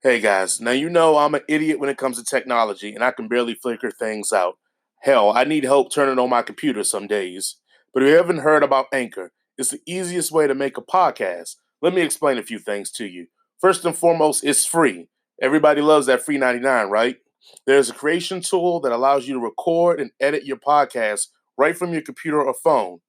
Hey guys, now you know I'm an idiot when it comes to technology and I can barely figure things out. Hell, I need help turning on my computer some days. But if you haven't heard about Anchor, it's the easiest way to make a podcast. Let me explain a few things to you. First and foremost, it's free. Everybody loves that free 99, right? There's a creation tool that allows you to record and edit your podcast right from your computer or phone.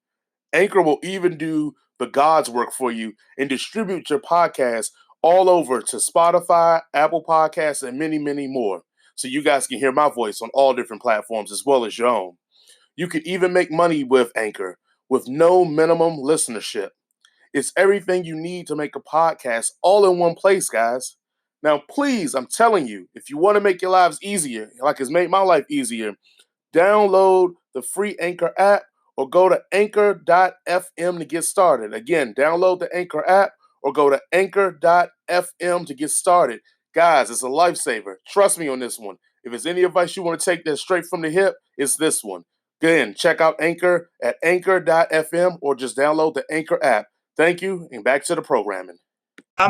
Anchor will even do the God's work for you and distribute your podcast all over to Spotify, Apple Podcasts, and many, many more. So you guys can hear my voice on all different platforms as well as your own. You can even make money with Anchor with no minimum listenership. It's everything you need to make a podcast all in one place, guys. Now, please, I'm telling you, if you want to make your lives easier, like it's made my life easier, download the free Anchor app or go to anchor.fm to get started. Again, download the Anchor app or go to anchor.fm to get started. Guys, it's a lifesaver. Trust me on this one. If it's any advice you want to take that's straight from the hip, it's this one. Again, check out Anchor at anchor.fm or just download the Anchor app. Thank you, and back to the programming. I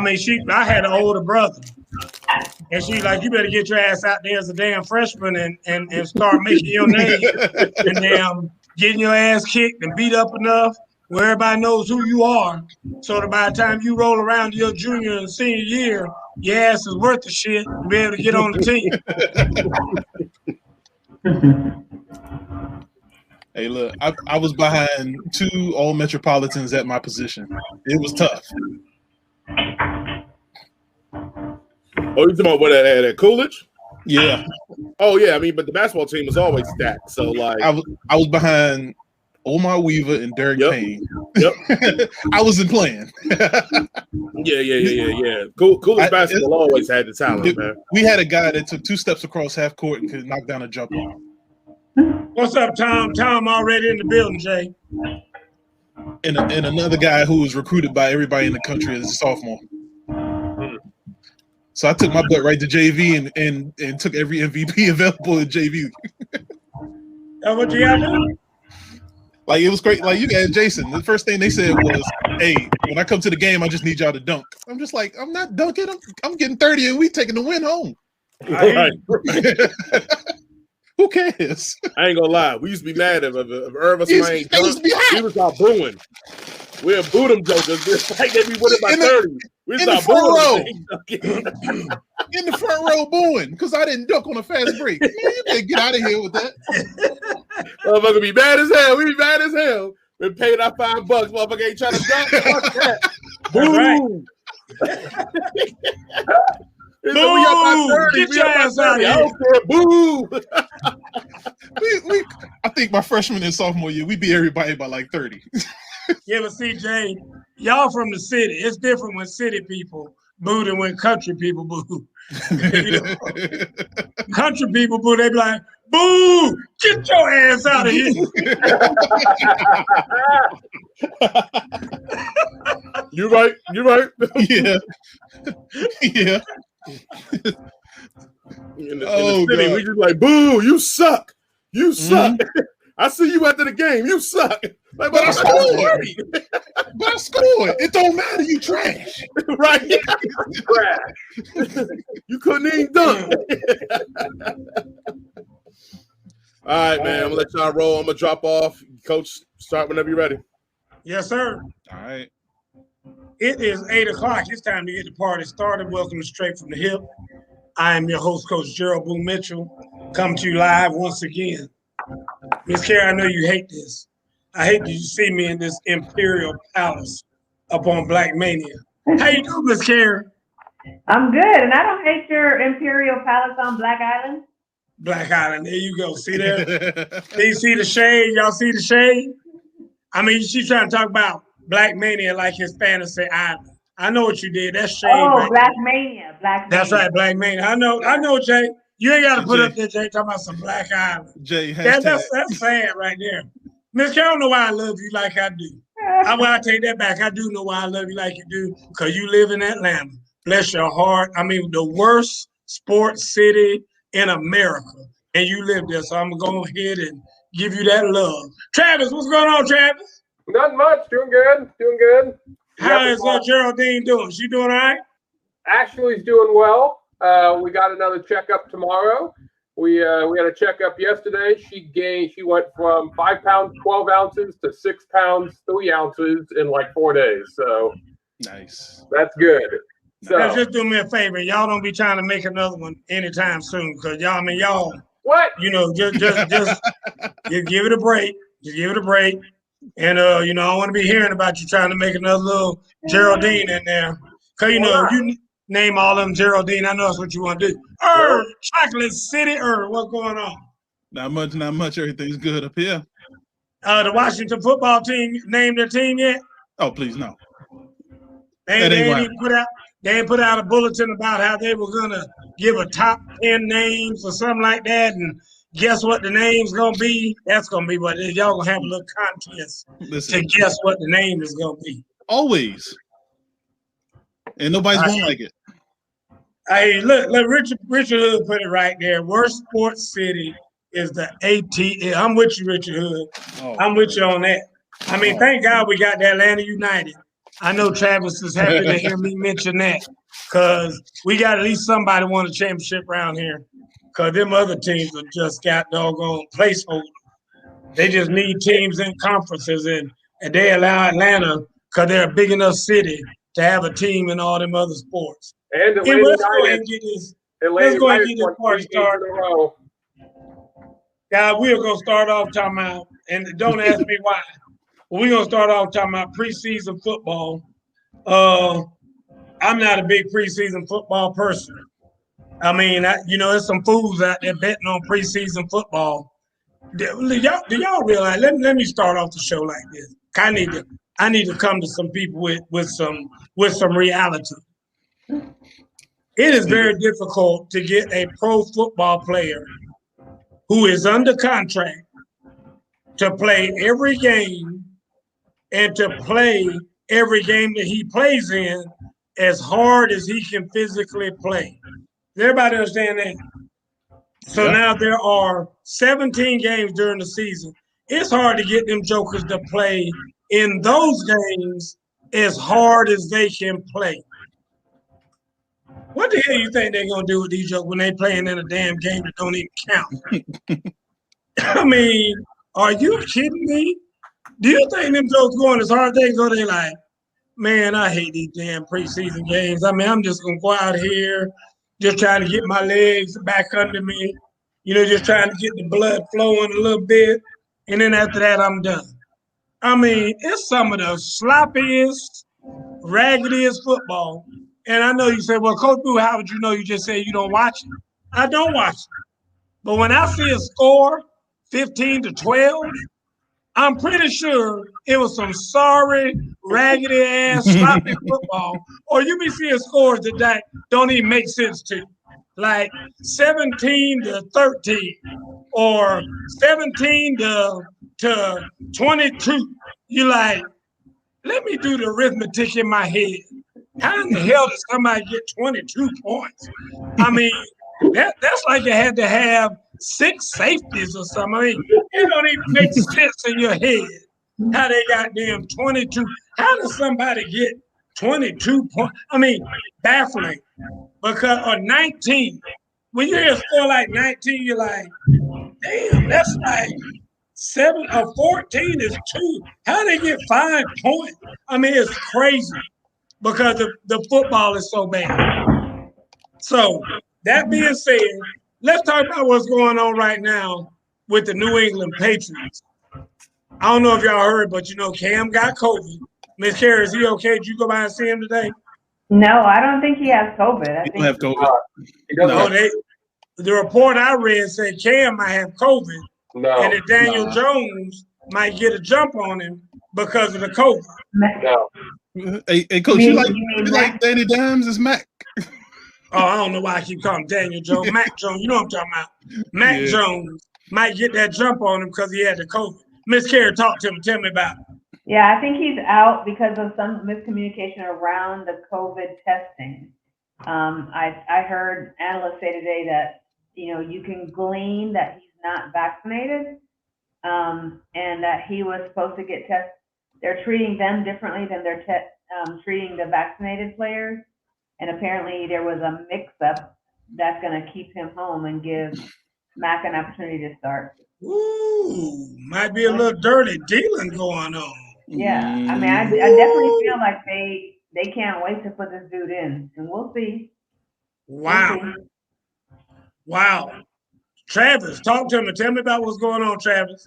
had an older brother, and she's like, you better get your ass out there as a damn freshman and start making your name and damn getting your ass kicked and beat up enough where everybody knows who you are. So that by the time you roll around to your junior and senior year, your ass is worth the shit to be able to get on the team. Hey, look, I was behind 2 All Metropolitans at my position. It was tough. Oh, you talking about what at Coolidge? Yeah. Oh yeah, I mean, but the basketball team was always stacked. So like, I was behind Omar Weaver and Derek Payne. Yep. I wasn't playing. Yeah. Coolidge basketball always had the talent, man. We had a guy that took 2 steps across half court and could knock down a jumper. What's up, Tom? Tom already in the building, Jay. And another guy who was recruited by everybody in the country as a sophomore. So I took my butt right to JV and took every MVP available at JV. That's what you got to do? Like, it was great. Like, you got Jason. The first thing they said was, hey, when I come to the game, I just need y'all to dunk. I'm just like, I'm not dunking. I'm getting 30 and we taking the win home. Right. Who cares? I ain't gonna lie. We used to be mad if Irv or somebody ain't dunked. We was all booing. We'll boo them jokers. It's like they be winning by 30. We in the front row. In the front row booing because I didn't dunk on a fast break. Man, you can't get out of here with that. Motherfucker be mad as hell. We be mad as hell. We paid our $5. Motherfucker ain't trying to dunk. Fuck that. Boom. Boo! Get your ass out of here. Boo! I think my freshman and sophomore year, we beat everybody by like 30. Yeah, but see, Jay, y'all from the city. It's different when city people boo than when country people boo. You know? Country people boo, they be like, boo! Get your ass out of here. You're right. Yeah. Yeah. In the city, we just like, boo, you suck. You suck. Mm-hmm. I see you after the game. You suck. Like, but I scored. But I scored. It don't matter. You trash. Right. Trash. You couldn't even dunk. All right, man. I'm going to let y'all roll. I'm going to drop off. Coach, start whenever you're ready. Yes, sir. All right. It is 8 o'clock. It's time to get the party started. Welcome to Straight from the Hip. I am your host, Coach Gerald Boone Mitchell, coming to you live once again. Miss Carey, I know you hate this. I hate that you see me in this Imperial Palace up on Black Mania. How you doing, Miss Carey? I'm good, and I don't hate your Imperial Palace on Black Island. Black Island, there you go. See there? Do you see the shade? Y'all see the shade? I mean, she's trying to talk about Black Mania like his fantasy island. I know what you did. That's shade. Oh, right? Black Mania. That's right, Black Mania. I know, Jay. You ain't got to put up there, Jay, talking about some Black Island. Jay, that's sad right there. Miss Carey, I don't know why I love you like I do. I take that back. I do know why I love you like you do, because you live in Atlanta. Bless your heart. I mean, the worst sports city in America, and you live there. So I'm going to go ahead and give you that love. Travis, what's going on, Travis? Not much. Doing good. How is Geraldine doing? She doing all right? Ashley's doing well. We got another checkup tomorrow. We had a checkup yesterday. She went from 5 pounds 12 ounces to 6 pounds 3 ounces in like 4 days. So nice. That's good. So now just do me a favor. Y'all don't be trying to make another one anytime soon, because y'all what? Just give it a break. Just give it a break. And I don't want to be hearing about you trying to make another little Geraldine in there. Cause you name all of them Geraldine. I know that's what you want to do. Chocolate City, what's going on? Not much. Everything's good up here. The Washington football team named their team yet? Oh, please no. They ain't put out a bulletin about how they were gonna give a top 10 names or something like that, and guess what the name's gonna be? That's gonna be what it is. Y'all gonna have a little contest to guess what the name is gonna be. Always. And nobody's gonna like it. Hey, look, Richard Hood put it right there. Worst sports city is the ATL. I'm with you, Richard Hood. I'm with you on that. I mean, thank God we got the Atlanta United. I know Travis is happy to hear me mention that, because we got at least somebody won a championship around here, because them other teams have just got doggone placeholder. They just need teams in conferences, and they allow Atlanta, because they're a big enough city, to have a team in all them other sports. And Atlanta let's go ahead and get this party started. Guys, we are going to start off talking about, and don't ask me why, but we're going to start off talking about preseason football. I'm not a big preseason football person. I mean, there's some fools out there betting on preseason football. Do y'all realize? Let me start off the show like this. I need to come to some people with some reality. It is very difficult to get a pro football player who is under contract to play every game and to play every game that he plays in as hard as he can physically play. Does everybody understand that? So now there are 17 games during the season. It's hard to get them jokers to play in those games as hard as they can play. What the hell you think they're going to do with these jokers when they playing in a damn game that don't even count? I mean, are you kidding me? Do you think them jokers going as hard as they go? They like, man, I hate these damn preseason games. I mean, I'm just going to go out here, just trying to get my legs back under me, just trying to get the blood flowing a little bit. And then after that, I'm done. I mean, it's some of the sloppiest, raggediest football. And I know you say, well, Coach Boo, how would you know? You just say you don't watch it. I don't watch it. But when I see a score, 15-12, I'm pretty sure it was some sorry, raggedy-ass, sloppy football. Or you be seeing scores that don't even make sense to you. Like 17-13 or 17-22. You like, let me do the arithmetic in my head. How in the hell does somebody get 22 points? I mean, that's like you had to have 6 safeties or something. I mean, it don't even make sense in your head how they got them 22. How does somebody get 22 points? I mean, baffling. Or 19. When you hear a score like 19, you're like, damn, that's like 7 or 14 is 2. How they get 5 points? I mean, it's crazy because the football is so bad. So that being said, let's talk about what's going on right now with the New England Patriots. I don't know if y'all heard, but Cam got COVID. Miss Carey, is he okay? Did you go by and see him today? No, I don't think he has COVID. He don't have COVID. The report I read said Cam might have COVID, and that Daniel Jones might get a jump on him because of the COVID. No. Hey, Coach, you like Danny Dimes as Mac? Oh, I don't know why I keep calling him Daniel Jones. Mac Jones, you know what I'm talking about. Mac Jones might get that jump on him because he had the COVID. Miss Carey, talk to me. Tell me about it. Yeah, I think he's out because of some miscommunication around the COVID testing. I heard analysts say today that, you can glean that he's not vaccinated, and that he was supposed to get tested. They're treating them differently than they're treating the vaccinated players. And apparently there was a mix-up that's going to keep him home and give Mac an opportunity to start. Ooh, might be a little dirty dealing going on. Yeah, I mean, I definitely feel like they can't wait to put this dude in, and we'll see. Wow. We'll see. Wow. Travis, talk to me. Tell me about what's going on, Travis.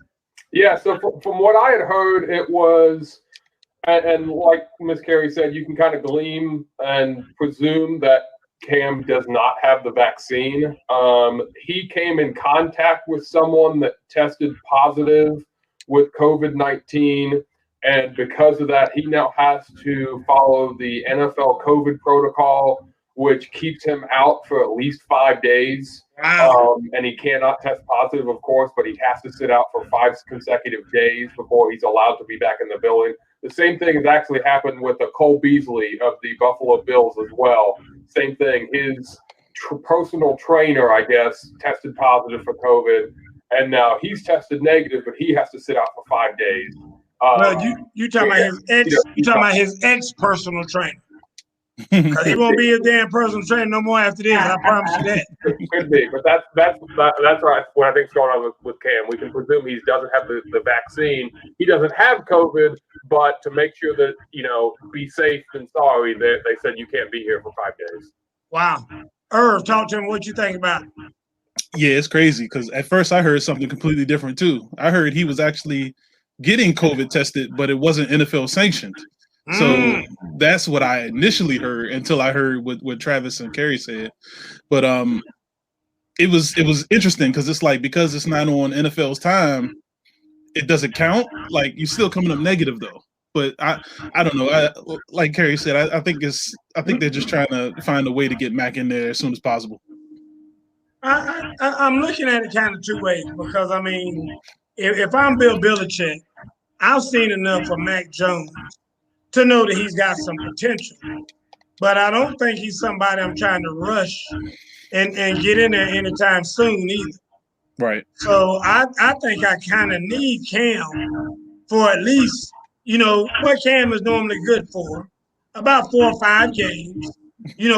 Yeah, so from what I had heard, it was, and like Ms. Carey said, you can kind of glean and presume that Cam does not have the vaccine. He came in contact with someone that tested positive with COVID-19, and because of that, he now has to follow the NFL COVID protocol, which keeps him out for at least 5 days. Wow. And he cannot test positive, of course, but he has to sit out for 5 consecutive days before he's allowed to be back in the building. The same thing has actually happened with Cole Beasley of the Buffalo Bills as well. Same thing. His personal trainer, I guess, tested positive for COVID, and now he's tested negative, but he has to sit out for 5 days. Well, you talking about his ex? You talking about his ex personal trainer? Because he won't be a damn personal trainer no more after this. I promise you that. It could be, but that's right. What I think is going on with Cam. We can presume he doesn't have the vaccine. He doesn't have COVID, but to make sure that be safe and sorry, they said you can't be here for 5 days. Wow. Irv, talk to him. What you think about it? Yeah, it's crazy because at first I heard something completely different too. I heard he was actually getting COVID tested, but it wasn't NFL sanctioned. So that's what I initially heard until I heard what Travis and Carey said. But it was interesting because it's like, because it's not on NFL's time, it doesn't count. Like, you're still coming up negative though. But I don't know. Like Carey said, I think they're just trying to find a way to get Mac in there as soon as possible. I'm looking at it kind of two ways, because I mean, if I'm Bill Belichick, I've seen enough of Mac Jones to know that he's got some potential. But I don't think he's somebody I'm trying to rush and get in there anytime soon either. Right. So I think I kind of need Cam for at least, what Cam is normally good for, about 4 or 5 games.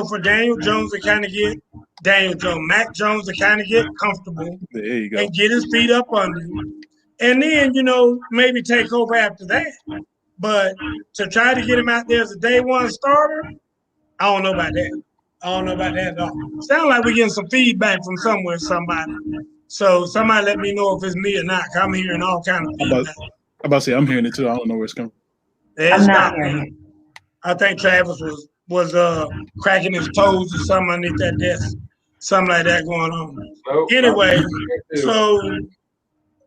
For Daniel Jones to kind of get Mac Jones to kind of get comfortable. There you go. And get his feet up under him. And then, maybe take over after that. But to try to get him out there as a day one starter, I don't know about that. I don't know about that at all. Sounds like we're getting some feedback from somebody. So somebody let me know if it's me or not. I'm hearing all kind of feedback. I'm about to say, I'm hearing it too. I don't know where it's coming from. I'm not hearing it. I think Travis was cracking his toes or something underneath that desk. Something like that going on. Nope. Anyway,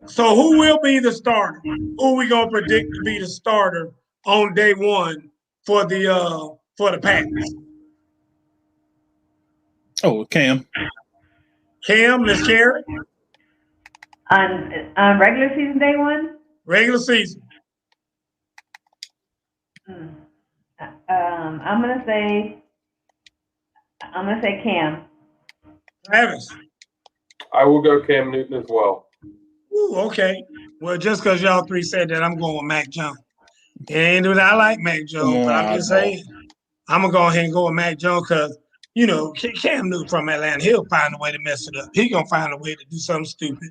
so who will be the starter? Who we gonna predict to be the starter on day one for the Packers? Oh, Cam. Cam, Miss Carey? On regular season day one? Regular season. I'm gonna say Cam. Travis. I will go Cam Newton as well. Ooh, okay. Well, just because y'all three said that, I'm going with Mac Jones. And I like Mac Jones, but I'm just saying, I'm going to go ahead and go with Mac Jones because, Cam Newton from Atlanta, he'll find a way to mess it up. He's going to find a way to do something stupid.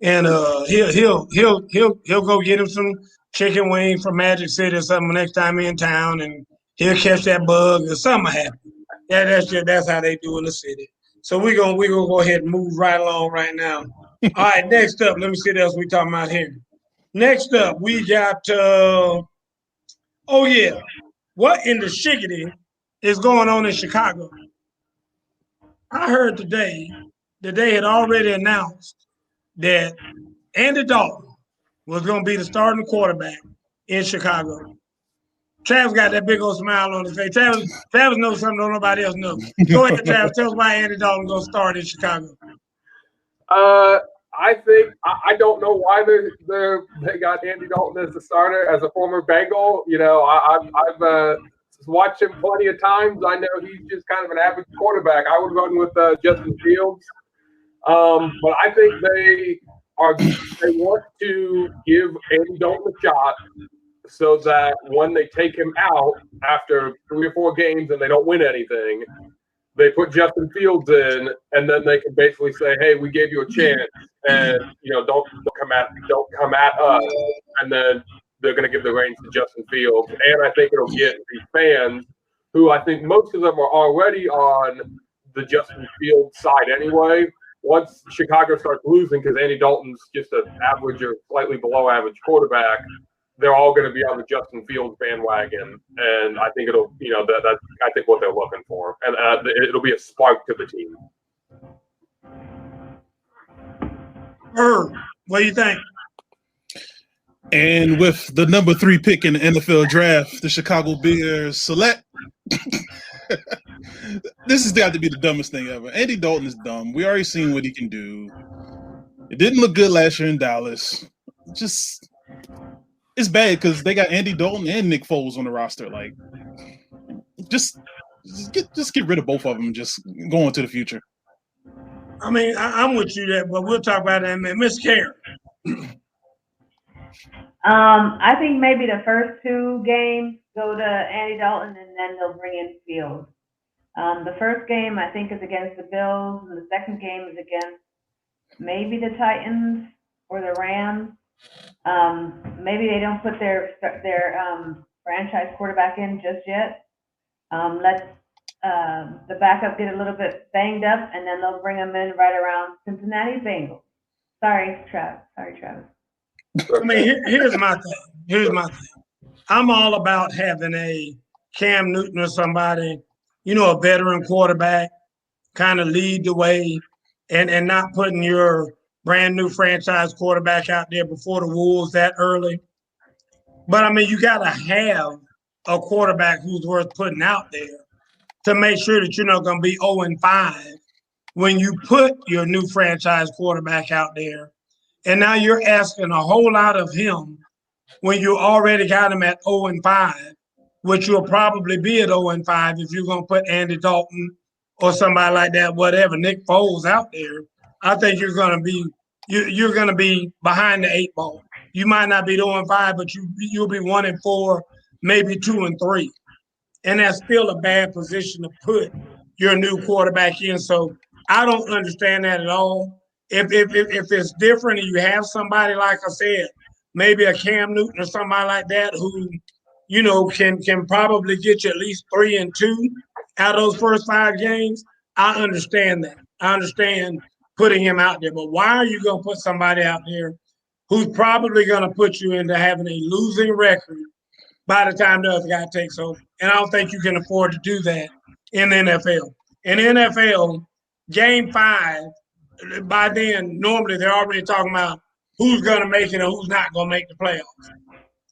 And he'll go get him some chicken wings from Magic City or something next time he's in town, and he'll catch that bug or something will happen. That's how they do in the city. So we're gonna go ahead and move right along right now. All right, next up, let me see what else we talking about here. Next up, we got what in the shiggity is going on in Chicago? I heard today that they had already announced that Andy Dalton was gonna be the starting quarterback in Chicago. Travis got that big old smile on his face. Travis knows something nobody else knows. Go ahead, Travis. Tell us why Andy Dalton going to start in Chicago. I think I don't know why they got Andy Dalton as the starter. As a former Bengal, I've watched him plenty of times. I know he's just kind of an average quarterback. I would run with Justin Fields, but I think they want to give Andy Dalton a shot, so that when they take him out after 3 or 4 games and they don't win anything, they put Justin Fields in, and then they can basically say, "Hey, we gave you a chance, and don't come at us." And then they're going to give the reins to Justin Fields, and I think it'll get the fans, who I think most of them are already on the Justin Fields side anyway. Once Chicago starts losing because Andy Dalton's just an average or slightly below average quarterback, they're all going to be on the Justin Fields bandwagon, and I think it'll, that's I think what they're looking for, and it'll be a spark to the team. What do you think? And with the number 3 pick in the NFL draft, the Chicago Bears select. This has got to be the dumbest thing ever. Andy Dalton is dumb. We already seen what he can do. It didn't look good last year in Dallas. It's bad because they got Andy Dalton and Nick Foles on the roster. Like, just get rid of both of them and just go on to the future. I mean, I'm with you there, but we'll talk about that, man. Miss Karen. I think maybe the first 2 games go to Andy Dalton, and then they'll bring in Fields. The first game, I think, is against the Bills, and the second game is against maybe the Titans or the Rams. Maybe they don't put their franchise quarterback in just yet. Let the backup get a little bit banged up, and then they'll bring him in right around Cincinnati Bengals. Sorry, Travis. I mean, here's my thing. I'm all about having a Cam Newton or somebody, a veteran quarterback, kind of lead the way, and not putting your brand new franchise quarterback out there before the Wolves that early. But I mean, you got to have a quarterback who's worth putting out there to make sure that you're not going to be 0-5 when you put your new franchise quarterback out there. And now you're asking a whole lot of him when you already got him at 0-5, which you'll probably be at 0-5 if you're going to put Andy Dalton or somebody like that, whatever, Nick Foles out there. I think you're going to be behind the 8 ball. You might not be 0-5, but you'll be 1-4, maybe 2-3, and that's still a bad position to put your new quarterback in. So I don't understand that at all. If it's different and you have somebody, like I said, maybe a Cam Newton or somebody like that who, can probably get you at least 3-2 out of those first 5 games, I understand that. I understand putting him out there. But why are you going to put somebody out there who's probably going to put you into having a losing record by the time the other guy takes over? And I don't think you can afford to do that in the NFL. In the NFL, game 5, by then, normally they're already talking about who's going to make it and who's not going to make the playoffs.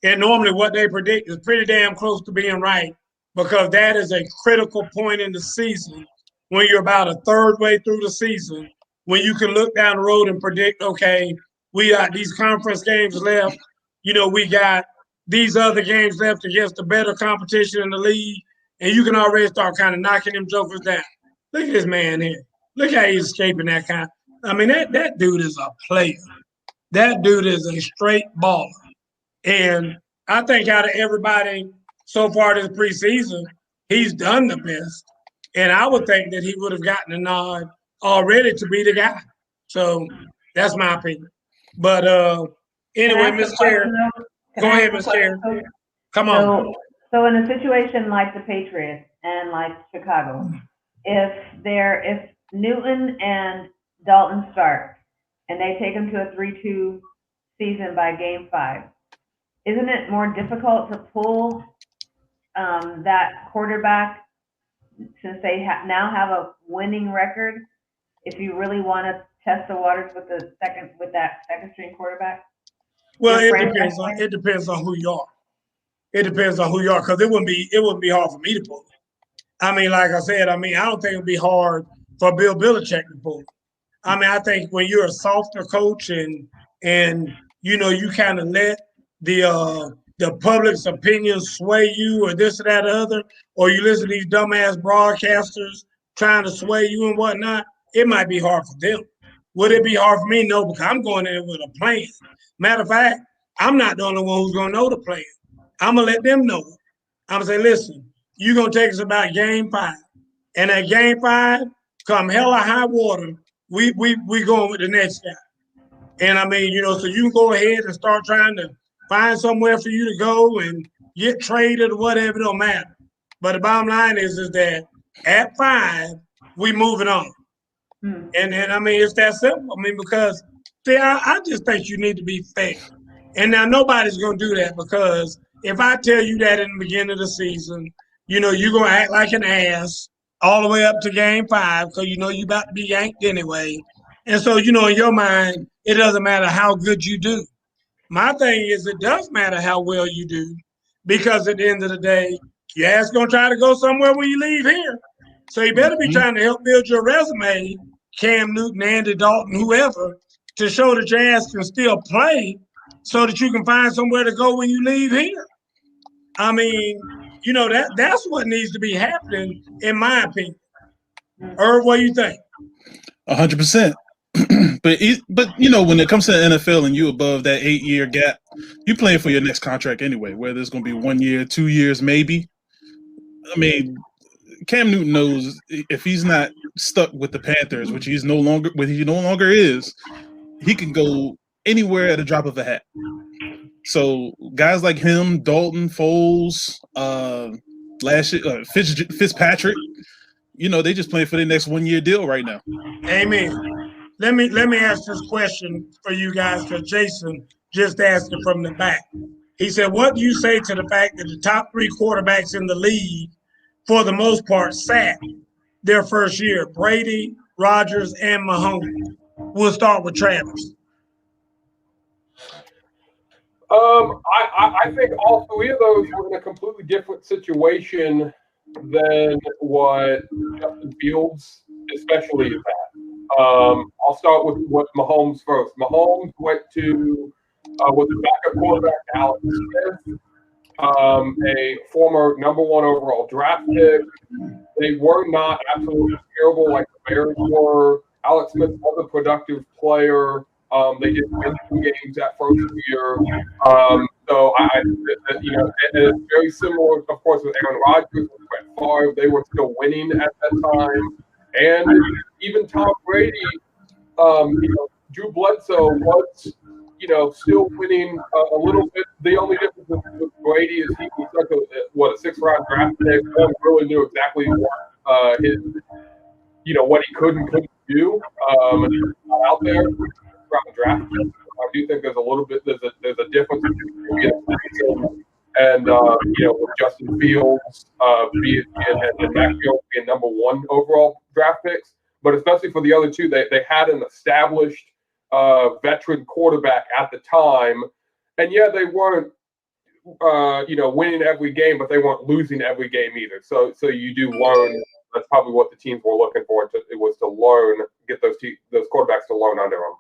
And normally what they predict is pretty damn close to being right, because that is a critical point in the season when you're about a third way through the season, when you can look down the road and predict, okay, we got these conference games left. We got these other games left against the better competition in the league, and you can already start kind of knocking them jokers down. Look at this man here. Look how he's escaping that kind. I mean, that dude is a player. That dude is a straight baller. And I think out of everybody so far this preseason, he's done the best. And I would think that he would have gotten a nod already to be the guy. So that's my opinion. But anyway, Miss Karen, go ahead, Miss Karen. Come on. So in a situation like the Patriots and like Chicago, if Newton and Dalton start and they take them to a 3-2 season by game 5, isn't it more difficult to pull that quarterback since they now have a winning record if you really want to test the waters with that second string quarterback? Well, it depends on who you are. It depends on who you are, because it wouldn't be hard for me to pull it. I mean, like I said, I don't think it'd be hard for Bill Belichick to pull it. I mean, I think when you're a softer coach and you kind of let the public's opinion sway you or this or that or other, or you listen to these dumbass broadcasters trying to sway you and whatnot, it might be hard for them. Would it be hard for me? No, because I'm going in with a plan. Matter of fact, I'm not the only one who's going to know the plan. I'm going to let them know it. I'm going to say, listen, you're going to take us about game 5. And at game 5, come hell or high water, we going with the next guy. And I mean, so you can go ahead and start trying to find somewhere for you to go and get traded or whatever, it don't matter. But the bottom line is that at 5, we moving on. And I mean, it's that simple. I mean, because see, I just think you need to be fair. And now nobody's gonna do that, because if I tell you that in the beginning of the season, you're gonna act like an ass all the way up to game 5, because you about to be yanked anyway. And so, in your mind, it doesn't matter how good you do. My thing is, it does matter how well you do, because at the end of the day, your ass gonna try to go somewhere when you leave here. So you better be trying to help build your resume, Cam Newton, Andy Dalton, whoever, to show that your ass can still play, so that you can find somewhere to go when you leave here. I mean, that's what needs to be happening, in my opinion. Irv, what do you think? 100%. But when it comes to the NFL and you above that 8-year gap, you playing for your next contract anyway, whether it's going to be 1 year, 2 years, maybe. I mean, Cam Newton knows if he's not stuck with the Panthers, which he no longer is, he can go anywhere at a drop of a hat. So guys like him, Dalton, Foles, Fitzpatrick, they just playing for their next 1 year deal right now. Amen. Let me ask this question for you guys, because Jason just asked it from the back. He said, what do you say to the fact that the top 3 quarterbacks in the league, for the most part, sat their first year? Brady, Rodgers, and Mahomes. We'll start with Travis. I think all 3 of those were in a completely different situation than what Justin Fields especially is at. I'll start with what Mahomes first. Mahomes went to was a backup quarterback, Alex Smith, a former number 1 overall draft pick. They were not absolutely terrible like the Bears were. Alex Smith was a productive player. They did win 2 games that first year. So it's very similar, of course, with Aaron Rodgers, with Brett Favre. They were still winning at that time. And even Tom Brady, Drew Bledsoe was, still winning a little bit. The only difference with Brady is he was like a 6th-round draft pick. No one really knew exactly what what he could and couldn't do. And he was not out there. Draft. I do think there's a little bit there's a difference between and with Justin Fields and Mac Jones being number 1 overall draft picks, but especially for the other 2, they had an established veteran quarterback at the time, and they weren't winning every game, but they weren't losing every game either. So you do learn. That's probably what the teams were looking for. It was to learn, get those quarterbacks to learn under them.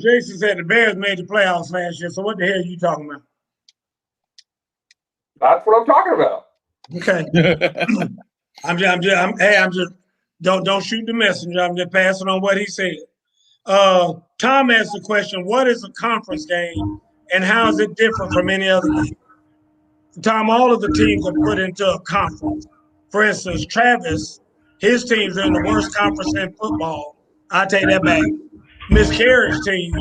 Jason said the Bears made the playoffs last year. So what the hell are you talking about? That's what I'm talking about. Okay. I'm just don't shoot the messenger. I'm just passing on what he said. Tom asked the question, what is a conference game and how is it different from any other game? Tom, all of the teams are put into a conference. For instance, Travis, his teams are in the worst conference in football. I take that back. Miss Carey's team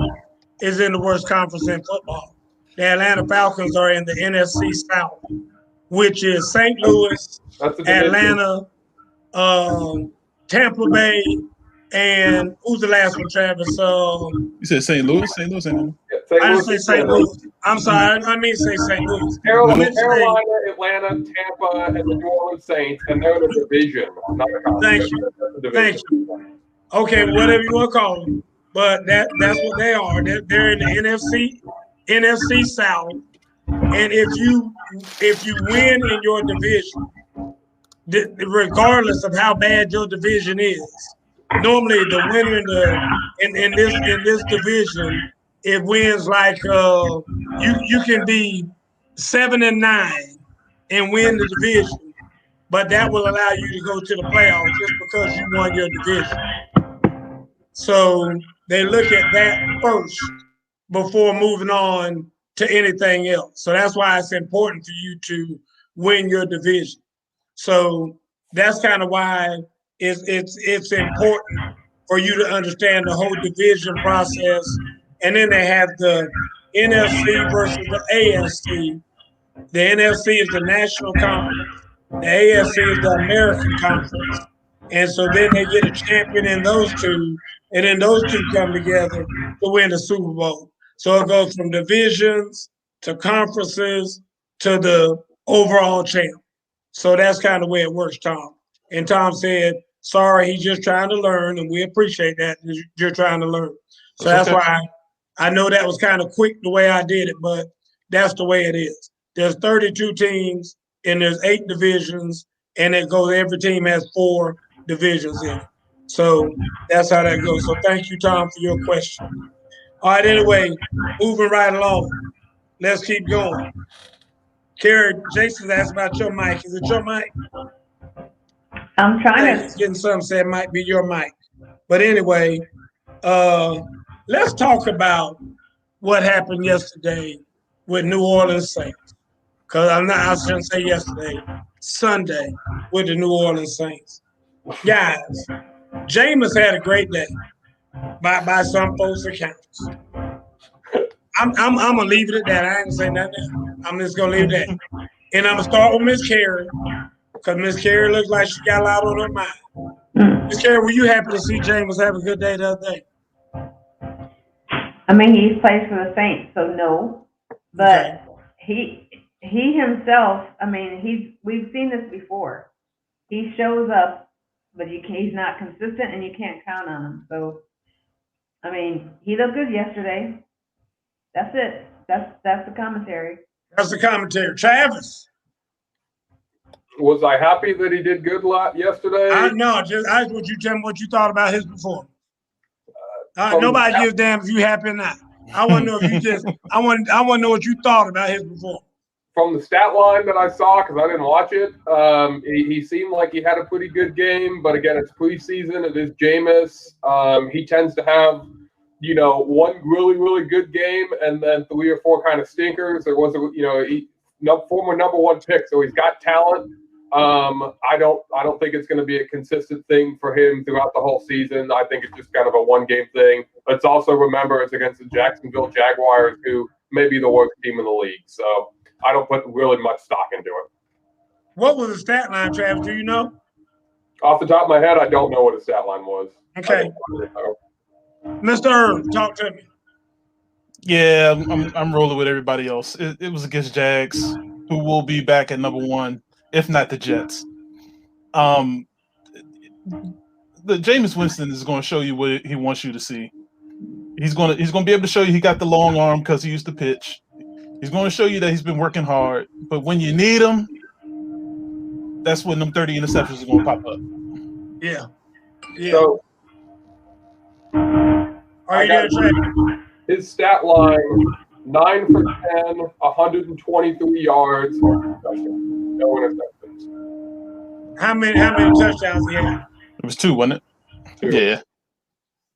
is in the worst conference in football. The Atlanta Falcons are in the NFC South, which is St. Louis, Atlanta, Tampa Bay, and who's the last one, Travis? You said St. Louis? I didn't say St. Louis. I'm sorry. I mean to say St. Louis. Carolina, Atlanta, Tampa, and the New Orleans Saints, and they're in a division. Not a conference. Thank you. Okay, whatever you want to call them. But that's what they are. They're in the NFC South. And if you win in your division, regardless of how bad your division is, normally the winner in this division, it wins like you can be 7-9 and win the division, but that will allow you to go to the playoffs just because you won your division. So they look at that first before moving on to anything else. So that's why it's important for you to win your division. So that's kind of why it's important for you to understand the whole division process. And then they have the NFC versus the AFC. The NFC is the National Conference. The AFC is the American Conference. And so then they get a champion in those two, and then those two come together to win the Super Bowl. So it goes from divisions to conferences to the overall champ. So that's kind of the way it works, Tom. And Tom said, sorry, he's just trying to learn, and we appreciate that you're trying to learn. So that's why I know that was kind of quick the way I did it, but that's the way it is. There's 32 teams, and there's 8 divisions, and it goes, every team has 4 divisions in it. So that's how that goes. So thank you, Tom, for your question. All right, anyway, moving right along. Let's keep going. Carrie, Jason's asked about your mic. Is it your mic? I'm trying to. Getting some say it might be your mic. But anyway, let's talk about what happened yesterday with New Orleans Saints. Because I shouldn't say yesterday, Sunday with the New Orleans Saints. Guys, Jameis had a great day by some folks' accounts. I'm gonna leave it at that. I ain't gonna say nothing. I'm just gonna leave it at that. And I'm gonna start with Miss Carrie, because Miss Carrie looks like she got a lot on her mind. Miss Carrie, were you happy to see Jameis have a good day the other day? I mean, he's plays for the Saints, so no. But he himself, I mean, we've seen this before. He shows up, but he's not consistent, and you can't count on him. So, I mean, he looked good yesterday. That's it. That's the commentary. That's the commentary. Travis. Was I happy that he did good yesterday? No, just I want you to tell me what you thought about his performance. Nobody gives a damn if you happy or not. I want to know if you just. I want to know what you thought about his performance. From the stat line that I saw, because I didn't watch it, he seemed like he had a pretty good game. But again, it's preseason. It is Jameis. He tends to have, one really, really good game and then 3 or 4 kind of stinkers. There was former number 1 pick, so he's got talent. I don't think it's going to be a consistent thing for him throughout the whole season. I think it's just kind of a 1-game thing. Let's also remember it's against the Jacksonville Jaguars, who may be the worst team in the league. So I don't put really much stock into it. What was the stat line, Travis? Do you know? Off the top of my head, I don't know what his stat line was. Okay. Mr. Irv, talk to me. Yeah, I'm rolling with everybody else. It was against Jags, who will be back at number 1, if not the Jets. The Jameis Winston is going to show you what he wants you to see. He's going to be able to show you he got the long arm because he used to pitch. He's going to show you that he's been working hard. But when you need him, that's when them 30 interceptions are going to pop up. Yeah. So, his stat line, 9 for 10, 123 yards, no interceptions. How many touchdowns he had? It was 2, wasn't it? 2. Yeah.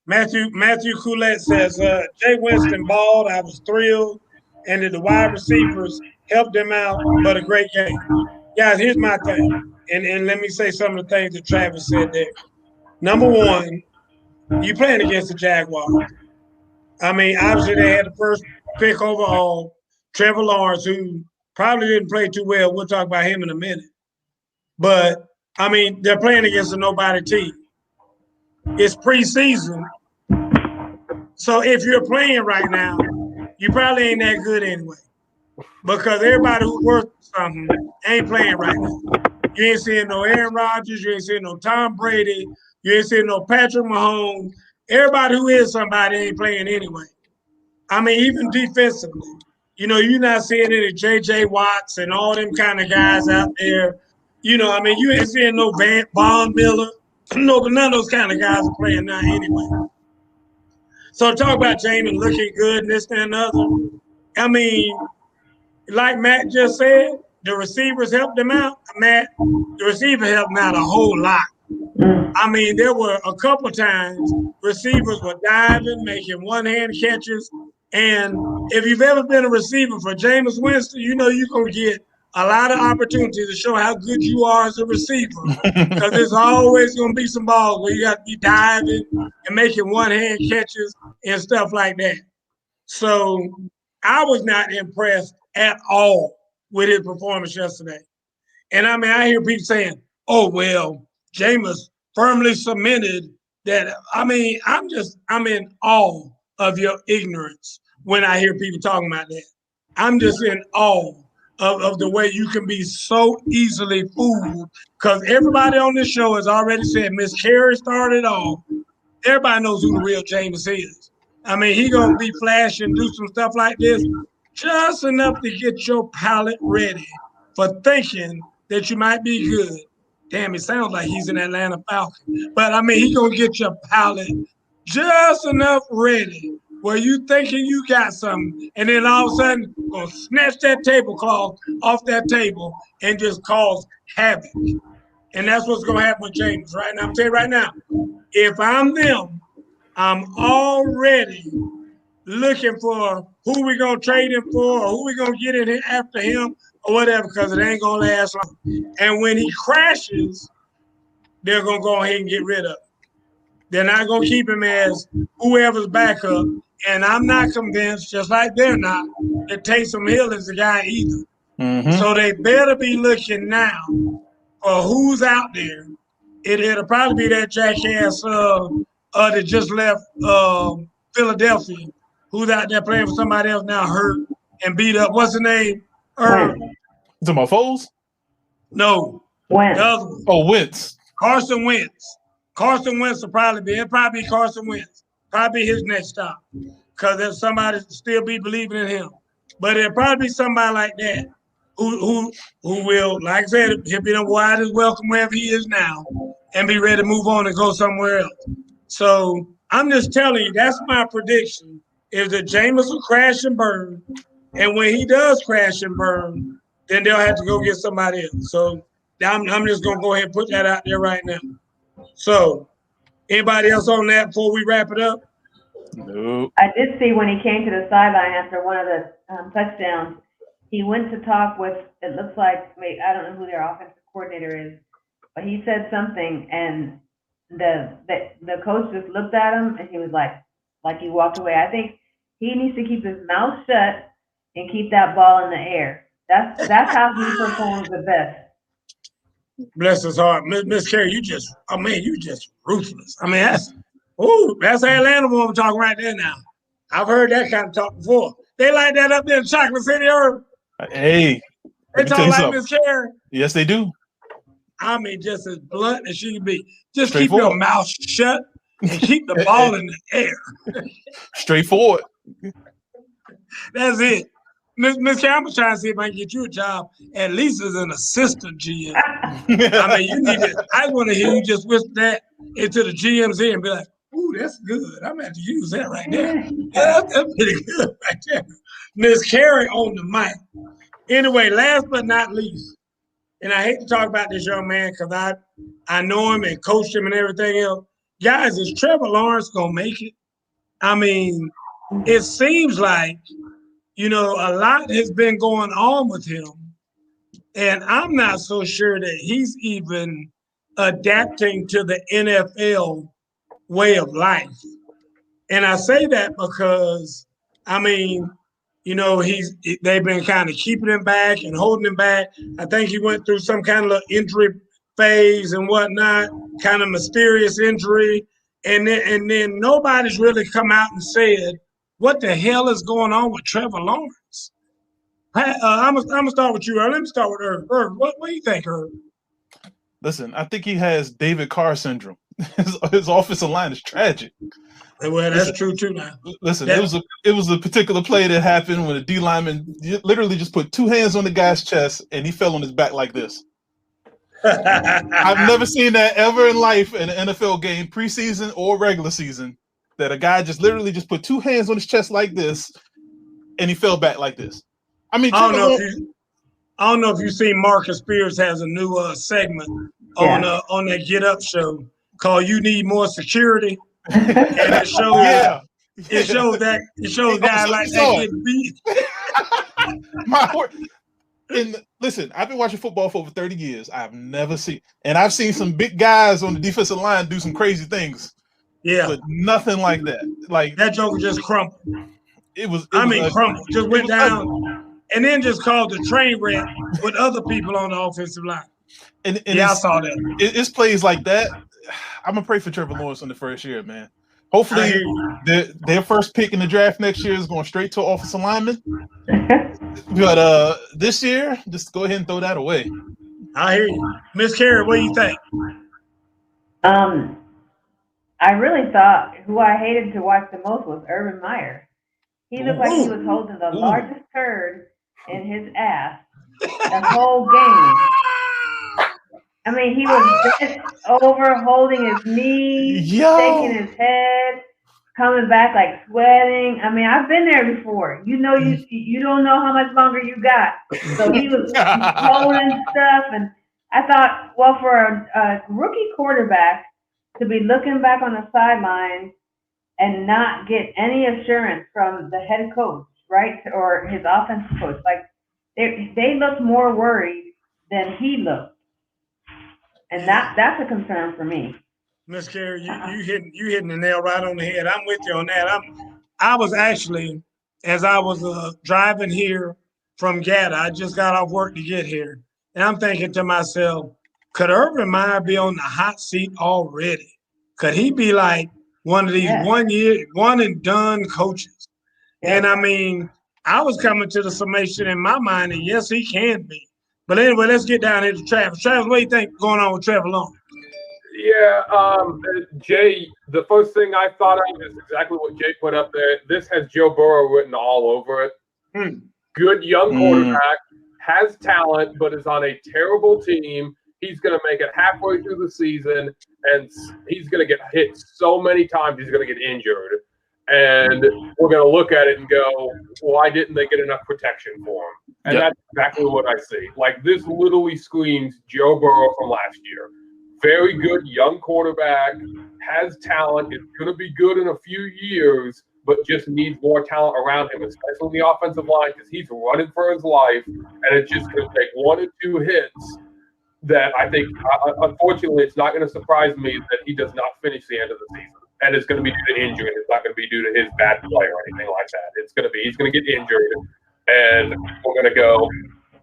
Matthew Coulette says, Jay Winston balled. I was thrilled. And the wide receivers helped him out, but a great game. Guys, here's my thing. And let me say some of the things that Travis said there. Number 1, you playing against the Jaguars. I mean, obviously they had the first pick overall, Trevor Lawrence, who probably didn't play too well. We'll talk about him in a minute. But, I mean, they're playing against a nobody team. It's preseason. So if you're playing right now, you probably ain't that good anyway. Because everybody who's worth something ain't playing right now. You ain't seeing no Aaron Rodgers. You ain't seeing no Tom Brady. You ain't seeing no Patrick Mahomes. Everybody who is somebody ain't playing anyway. I mean, even defensively. You're not seeing any J.J. Watts and all them kind of guys out there. I mean, you ain't seeing no Von Miller. No, but none of those kind of guys are playing now anyway. So talk about Jameis looking good and this and another. I mean, like Matt just said, the receivers helped him out. Matt, the receiver helped him out a whole lot. I mean, there were a couple times receivers were diving, making one-hand catches. And if you've ever been a receiver for Jameis Winston, you're going to get a lot of opportunities to show how good you are as a receiver, because there's always going to be some balls where you got to be diving and making one-hand catches and stuff like that. So I was not impressed at all with his performance yesterday. And I mean, I hear people saying, oh, well, Jameis firmly cemented that. I mean, I'm in awe of your ignorance when I hear people talking about that. I'm just in awe of the way you can be so easily fooled, because everybody on this show has already said Miss Carey started off. Everybody knows who the real Jameis is. I mean, he gonna be flashing, do some stuff like this, just enough to get your palate ready for thinking that you might be good. Damn, it sounds like he's an Atlanta Falcon. But I mean, he gonna get your palate just enough ready where you thinking you got something, and then all of a sudden gonna snatch that tablecloth off that table and just cause havoc. And that's what's gonna happen with James right now. I'm telling you right now, if I'm them, I'm already looking for who we gonna trade him for, or who we gonna get in here after him, or whatever, because it ain't gonna last long. And when he crashes, they're gonna go ahead and get rid of him. They're not gonna keep him as whoever's backup. And I'm not convinced, just like they're not, that Taysom Hill is the guy either. Mm-hmm. So they better be looking now for who's out there. It'll probably be that jackass that just left Philadelphia, who's out there playing for somebody else now, hurt and beat up. What's the name? You talking about Foles? No. Wentz. Wentz. Carson Wentz. Carson Wentz will probably be Carson Wentz. Probably his next stop, because there's somebody still be believing in him. But it'll probably be somebody like that who will, like I said, he'll be the widest welcome wherever he is now and be ready to move on and go somewhere else. So I'm just telling you, that's my prediction, is that Jameis will crash and burn. And when he does crash and burn, then they'll have to go get somebody else. So I'm just going to go ahead and put that out there right now. So anybody else on that before we wrap it up? Nope. I did see when he came to the sideline after one of the touchdowns, he went to talk with, it looks like, I don't know who their offensive coordinator is, but he said something, and the coach just looked at him, and he was like he walked away. I think he needs to keep his mouth shut and keep that ball in the air. That's how he performs the best. Bless his heart. Miss Carey, you just ruthless. I mean, that's Atlanta woman talking right there now. I've heard that kind of talk before. They like that up there in Chocolate City, Herb. Hey. They talk like Miss Carey. Yes, they do. I mean, just as blunt as she can be. Just keep your mouth shut and keep the ball in the air. Straightforward. That's it. Miss Carey, I'm trying to see if I can get you a job, at least as an assistant GM. I mean, you need to. I want to hear you just whisper that into the GM's ear and be like, "Ooh, that's good. I'm going to have to use that right there. Yeah, that's pretty good right there." Miss Carey on the mic. Anyway, last but not least, and I hate to talk about this young man because I know him and coached him and everything else. Guys, is Trevor Lawrence going to make it? I mean, it seems like, a lot has been going on with him, and I'm not so sure that he's even adapting to the NFL way of life. And I say that because, I mean, they've been kind of keeping him back and holding him back. I think he went through some kind of injury phase and whatnot, kind of mysterious injury. And then nobody's really come out and said, what the hell is going on with Trevor Lawrence? I'm gonna start with you. Let me start with Herb. Herb, what do you think, Herb? Listen, I think he has David Carr syndrome. His offensive line is tragic. Well, that's true too. Now, listen, it was a particular play that happened when a D lineman literally just put two hands on the guy's chest and he fell on his back like this. I've never seen that ever in life in an NFL game, preseason or regular season, that a guy just literally just put two hands on his chest like this and he fell back like this. I mean, I don't know if you've seen Marcus Spears has a new segment on that Get Up show called "You Need More Security," and it shows guys like that getting beat. My word. And listen, I've been watching football for over 30 years. I've seen some big guys on the defensive line do some crazy things. Yeah. But nothing like that. Like that joker just crumpled. It was crumpled. Just went down and then just caused a train wreck with other people on the offensive line. And I saw that. It's plays like that. I'm gonna pray for Trevor Lawrence in the first year, man. Hopefully, their first pick in the draft next year is going straight to offensive lineman. But this year, just go ahead and throw that away. I hear you, Miss Carey. What do you think? I really thought who I hated to watch the most was Urban Meyer. He looked like he was holding the largest turd in his ass the whole game. I mean, he was bent over, holding his knees, shaking his head, coming back like sweating. I mean, I've been there before. You know, you don't know how much longer you got. So he was holding stuff, and I thought, well, for a rookie quarterback to be looking back on the sideline and not get any assurance from the head coach, right, or his offensive coach, like they looked more worried than he looked. And that's a concern for me. Miss Carey, you hitting the nail right on the head. I'm with you on that. I was actually, as I was driving here from Gata, I just got off work to get here, and I'm thinking to myself, could Urban Meyer be on the hot seat already? Could he be like one of these 1 year, one and done coaches? And I mean, I was coming to the summation in my mind, and yes, he can be. But anyway, let's get down here to Travis. Travis, what do you think going on with Trevor Lawrence? Yeah, Jay, the first thing I thought of is exactly what Jay put up there. This has Joe Burrow written all over it. Good young quarterback, has talent, but is on a terrible team. He's going to make it halfway through the season, and he's going to get hit so many times he's going to get injured. And we're going to look at it and go, why didn't they get enough protection for him? And that's exactly what I see. Like, this literally screams Joe Burrow from last year. Very good young quarterback, has talent, is going to be good in a few years, but just needs more talent around him, especially in the offensive line, because he's running for his life, and it's just going to take 1 or 2 hits that I think, unfortunately, it's not going to surprise me that he does not finish the end of the season. And it's going to be due to injury. It's not going to be due to his bad play or anything like that. It's going to be, he's going to get injured, and we're going to go,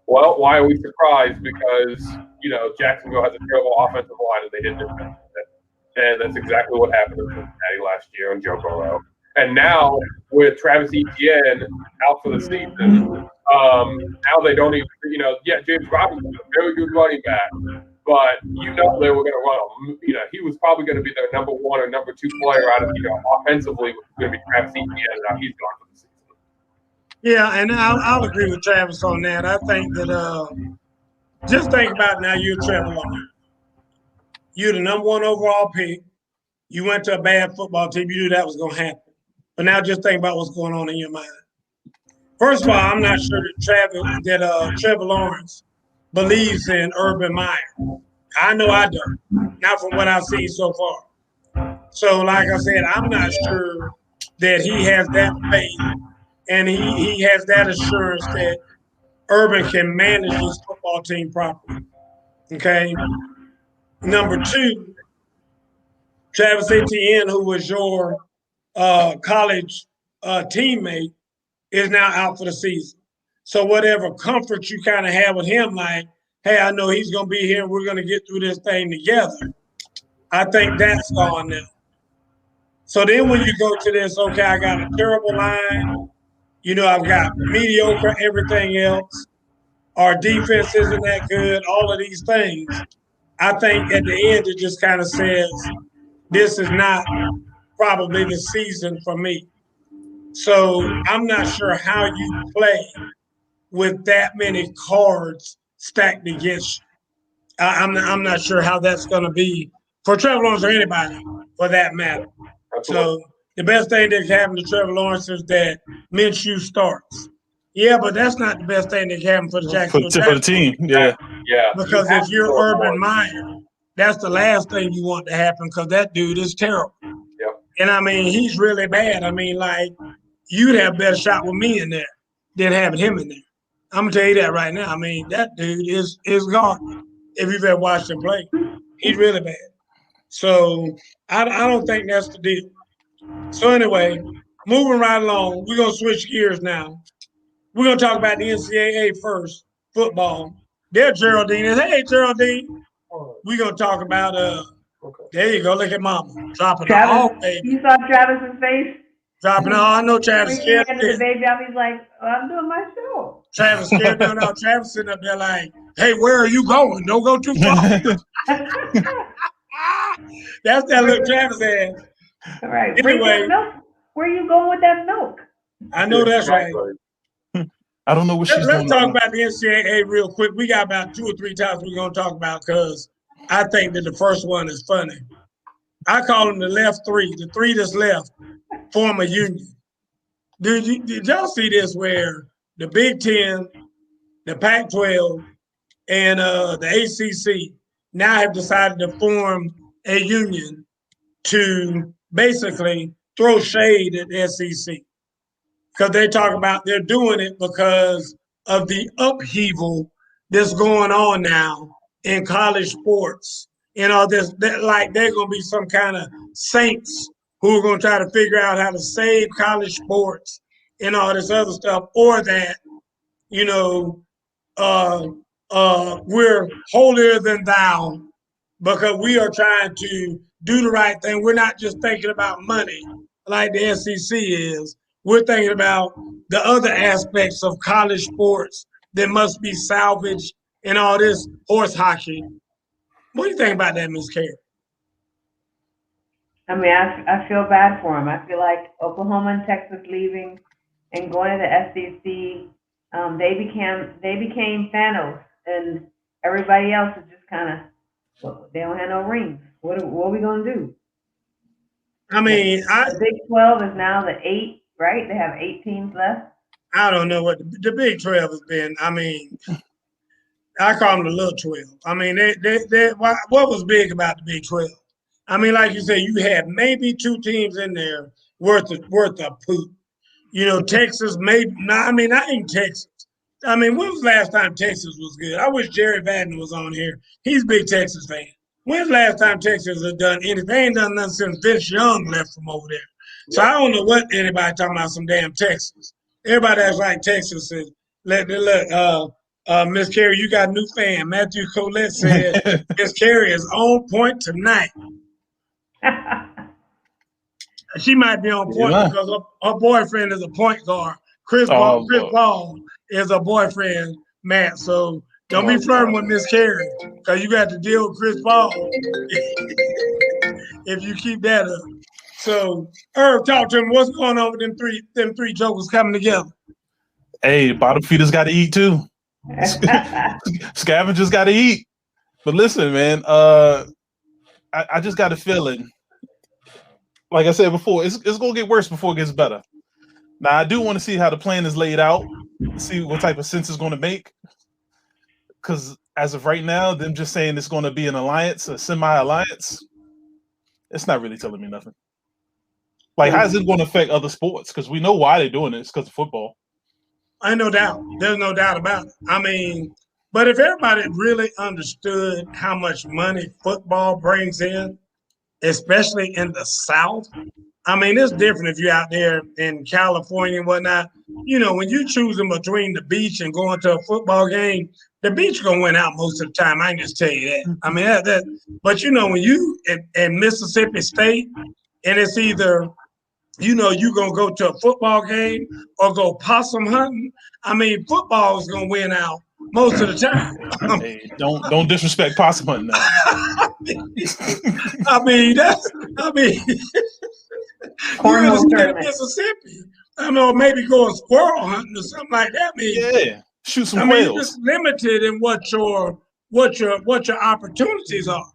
well, why are we surprised? Because, you know, Jacksonville has a terrible offensive line and they didn't defend it. And that's exactly what happened to Cincinnati last year and Joe Burrow. And now with Travis Etienne out for the season, now they don't even, you know, James Robinson is a very good running back, but you know they were going to run him. You know, he was probably going to be their number 1 or number 2 player out of, you know, offensively was going to be Travis Etienne, and now he's gone for the season. Yeah, and I'll agree with Travis on that. I think that just think about it now, you're Trevor Lawrence. You're the number 1 overall pick. You went to a bad football team. You knew that was going to happen. But now just think about what's going on in your mind. First of all, I'm not sure that Trevor Lawrence believes in Urban Meyer. I know I don't, not from what I've seen so far. So, like I said, I'm not sure that he has that faith and he has that assurance that Urban can manage his football team properly. Okay? Number 2, Travis Etienne, who was your college teammate, is now out for the season. So whatever comfort you kind of have with him, like, hey, I know he's going to be here and we're going to get through this thing together, I think that's gone now. So then when you go to this, okay, I got a terrible line. You know, I've got mediocre everything else. Our defense isn't that good, all of these things. I think at the end it just kind of says, this is not probably the season for me. So I'm not sure how you play with that many cards stacked against you. I'm not sure how that's going to be for Trevor Lawrence or anybody for that matter. So the best thing that can happen to Trevor Lawrence is that Minshew starts. Yeah, but that's not the best thing that can happen for the Jacksonville for the team. Yeah. Because if you're Urban Meyer, that's the last thing you want to happen because that dude is terrible. Yep. And I mean, he's really bad. I mean, like, you'd have a better shot with me in there than having him in there. I'm gonna tell you that right now. I mean, that dude is garbage. If you've ever watched him play, he's really bad. So I don't think that's the deal. So anyway, moving right along, we're gonna switch gears now. We're gonna talk about the NCAA first, football. There, Geraldine is. Hey, Geraldine. We're gonna talk about there you go. Look at Mama dropping it off, baby. You saw Travis's face. Dropping it off. I know Travis scared. When he handed the baby out, he's like, oh, "I'm doing my show." Travis scared. No. Travis sitting up there like, "Hey, where are you going? Don't go too far." That's that little Travis ass. All right. Anyway, where are you going with that milk? I know that's right. I don't know what she's doing. Let's talk about the NCAA real quick. We got about 2 or 3 topics we're going to talk about because I think that the first one is funny. I call them the left three. The three that's left form a union. Did y'all see this where the Big Ten, the Pac-12, and the ACC now have decided to form a union to basically throw shade at the SEC? Because they talk about they're doing it because of the upheaval that's going on now in college sports. You know, like they're going to be some kind of saints who are going to try to figure out how to save college sports and all this other stuff, or that, you know, we're holier than thou because we are trying to do the right thing. We're not just thinking about money like the SEC is. We're thinking about the other aspects of college sports that must be salvaged and all this horse hockey. What do you think about that, Ms. Carey? I mean, I feel bad for them. I feel like Oklahoma and Texas leaving and going to the SEC, they became Thanos, and everybody else is just kind of, well, they don't have no rings. What are we gonna do? I mean, the Big 12 is now the 8, right? They have 8 teams left. I don't know what the Big 12 has been. I mean, I call them the Little 12. I mean, what was big about the Big 12? I mean, like you said, you had maybe 2 teams in there worth of poop. You know, Texas maybe not. I mean, not even Texas. I mean, when was the last time Texas was good? I wish Jerry Vadden was on here. He's a big Texas fan. When's the last time Texas has done anything? They ain't done nothing since Vince Young left from over there. So I don't know what anybody talking about some damn Texas. Everybody that's like Texas is. Look, Miss Carey, you got a new fan. Matthew Colette said Miss Carey is on point tonight. She might be on point because her boyfriend is a point guard. Chris Paul is a boyfriend, Matt. So don't be flirting with Miss Carey because you got to deal with Chris Paul if you keep that up. So, Herb, talk to him. What's going on with them three jokers coming together? Hey, bottom feeders got to eat too. Scavengers got to eat. But listen, man, I just got a feeling. Like I said before, it's going to get worse before it gets better. Now, I do want to see how the plan is laid out, see what type of sense it's going to make. Because as of right now, them just saying it's going to be an alliance, a semi-alliance, it's not really telling me nothing. Like, how is it going to affect other sports? Because we know why they're doing it. It's because of football. Ain't no doubt. There's no doubt about it. I mean, but if everybody really understood how much money football brings in, especially in the South, I mean, it's different if you're out there in California and whatnot. You know, when you're choosing between the beach and going to a football game, the beach going to win out most of the time. I can just tell you that. I mean, but, you know, when you in Mississippi State and it's either – you know, you're going to go to a football game or go possum hunting. I mean, football is going to win out most of the time. Hey, don't disrespect possum hunting now. I mean, you're in the state of Mississippi. I mean, or maybe go squirrel hunting or something like that. Yeah, shoot some whales. You're just limited in what your opportunities are.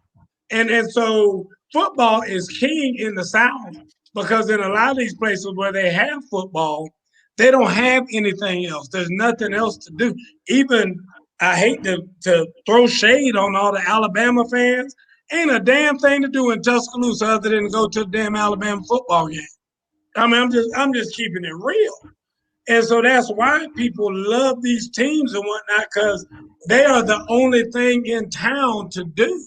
And so football is king in the South. Because in a lot of these places where they have football, they don't have anything else. There's nothing else to do. Even, I hate to throw shade on all the Alabama fans, ain't a damn thing to do in Tuscaloosa other than go to the damn Alabama football game. I mean, I'm just keeping it real. And so that's why people love these teams and whatnot, because they are the only thing in town to do.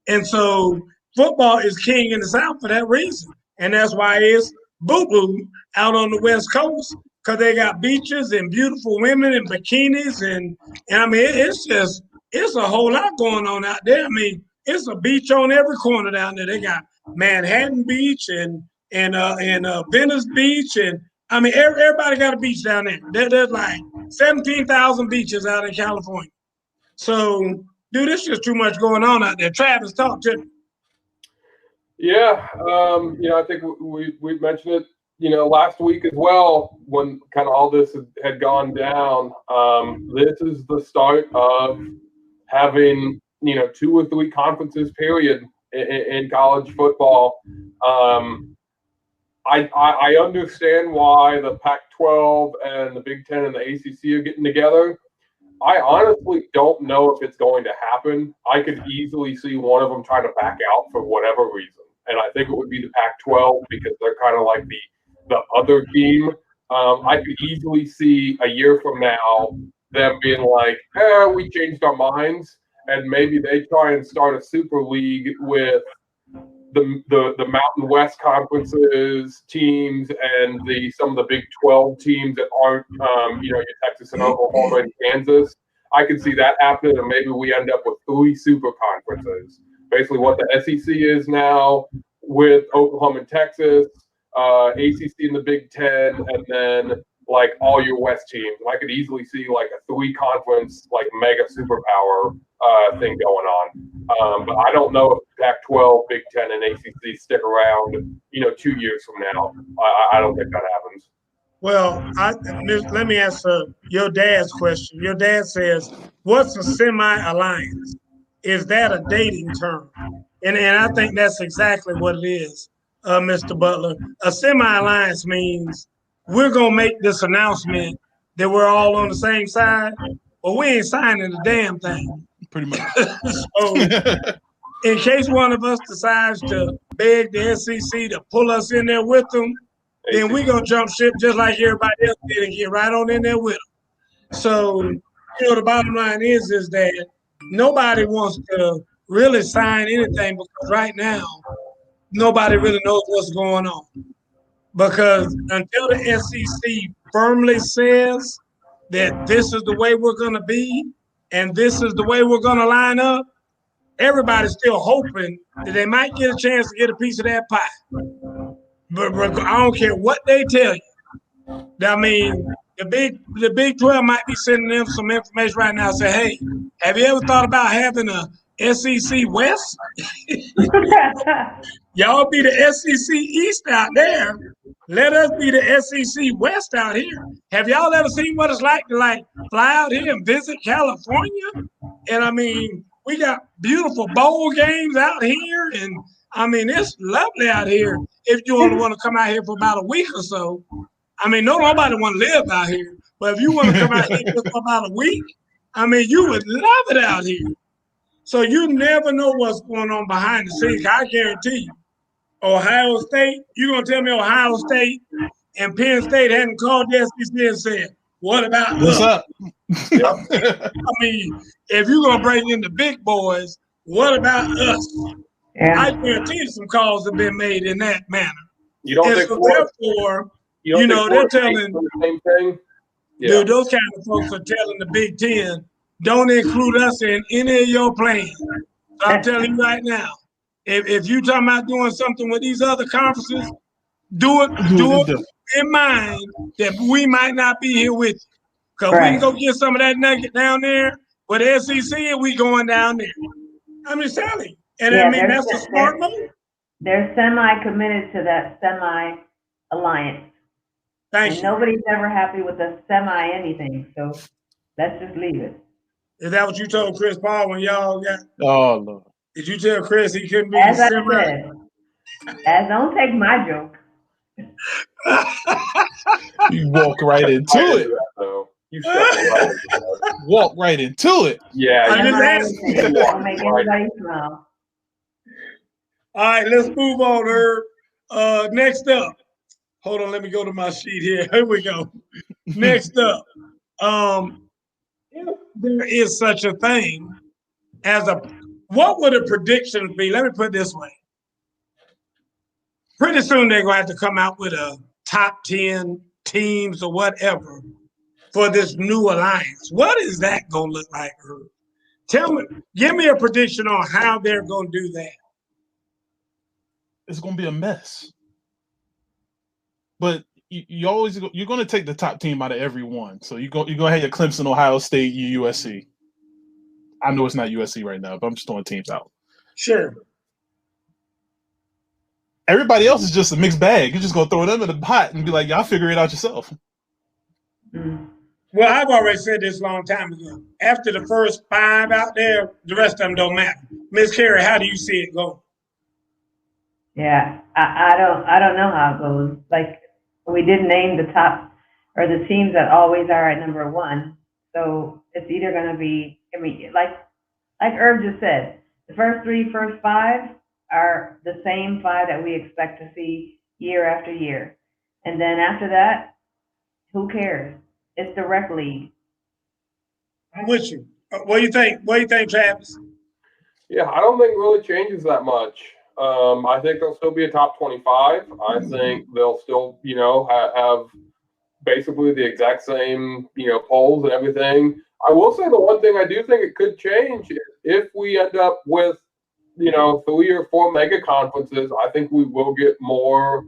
And so football is king in the South for that reason. And that's why it's boo-boo out on the West Coast, because they got beaches and beautiful women and bikinis. And I mean, it's a whole lot going on out there. I mean, it's a beach on every corner down there. They got Manhattan Beach and Venice Beach. And I mean, everybody got a beach down there. There's like 17,000 beaches out in California. So, dude, there's just too much going on out there. Travis, talk to me. Yeah, I think we mentioned it, last week as well, when kind of all this had gone down. This is the start of having, 2 or 3 conferences, period, in college football. I understand why the Pac-12 and the Big Ten and the ACC are getting together. I honestly don't know if it's going to happen. I could easily see one of them trying to back out for whatever reason. And I think it would be the Pac-12 because they're kind of like the other team. I could easily see a year from now them being like, we changed our minds. And maybe they try and start a super league with the Mountain West conferences teams and some of the Big 12 teams that aren't, your Texas and Oklahoma and Kansas. I could see that happening, and maybe we end up with 3 super conferences. Basically what the SEC is now with Oklahoma and Texas, ACC and the Big Ten, and then like all your West teams. And I could easily see like a 3-conference, like mega superpower thing going on. But I don't know if Pac-12, Big Ten, and ACC stick around, 2 years from now. I don't think that happens. Well, let me answer your dad's question. Your dad says, what's a semi-alliance? Is that a dating term? And I think that's exactly what it is, Mr. Butler. A semi-alliance means we're going to make this announcement that we're all on the same side, but we ain't signing the damn thing. Pretty much. So, in case one of us decides to beg the SEC to pull us in there with them, then we're going to jump ship just like everybody else did and get right on in there with them. So, the bottom line is that nobody wants to really sign anything because right now, nobody really knows what's going on. Because until the SEC firmly says that this is the way we're going to be and this is the way we're going to line up, everybody's still hoping that they might get a chance to get a piece of that pie. But I don't care what they tell you. I mean, the Big 12 might be sending them some information right now. Say, hey, have you ever thought about having a SEC West? Y'all be the SEC East out there. Let us be the SEC West out here. Have y'all ever seen what it's like to fly out here and visit California? And I mean, we got beautiful bowl games out here, and I mean, it's lovely out here. If you only want to come out here for about a week or so, I mean, nobody want to live out here. But if you want to come out here just for about a week, I mean, you would love it out here. So you never know what's going on behind the scenes. I guarantee you, Ohio State, you're going to tell me Ohio State and Penn State hadn't called the SEC and said, what about what's us? up? I mean, if you're going to bring in the big boys, what about us? Yeah. I guarantee you some calls have been made in that manner. You don't And think so Florida, therefore, they're telling, the same thing? Yeah. dude, those kind of folks are telling the Big Ten, don't include us in any of your plans. So I'm telling you right now, if you talking about doing something with these other conferences, do it in mind that we might not be here with you. Because we can go get some of that nugget down there with the SEC and we going down there. I'm just telling you. And I mean, that's a smart move. They're semi-committed to that semi-alliance. Thank you. Nobody's ever happy with a semi-anything, so let's just leave it. Is that what you told Chris Paul when y'all got? Oh, Lord. Did you tell Chris he couldn't be As I semi? said, don't take my joke. You walk right into it. You right Walk right into it. Yeah. I just asked. Don't make anybody smile. All right, let's move on, Herb. Next up. Hold on, let me go to my sheet here. Here we go. Next up, if there is such a thing as what would a prediction be? Let me put it this way. Pretty soon they're going to have to come out with a top 10 teams or whatever for this new alliance. What is that going to look like, Herb? Tell me, give me a prediction on how they're going to do that. It's going to be a mess. But you're going to take the top team out of every one. So you're going to have your Clemson, Ohio State, your USC. I know it's not USC right now, but I'm just throwing teams out. Sure. Everybody else is just a mixed bag. You're just going to throw them in the pot and be like, y'all figure it out yourself. Well, I've already said this a long time ago. After the first 5 out there, the rest of them don't matter. Miss Carey, how do you see it going? Yeah, I don't know how it goes. Like, we didn't name the top or the teams that always are at number 1. So it's either going to be, I mean, like Herb just said, the first 5 are the same 5 that we expect to see year after year. And then after that, who cares? It's the rec league. I'm with you. What do you think? What do you think, Travis? Yeah, I don't think it really changes that much. I think there'll still be a top 25. I think they'll still, have basically the exact same, polls and everything. I will say the one thing I do think it could change is if we end up with, 3 or 4 mega conferences, I think we will get more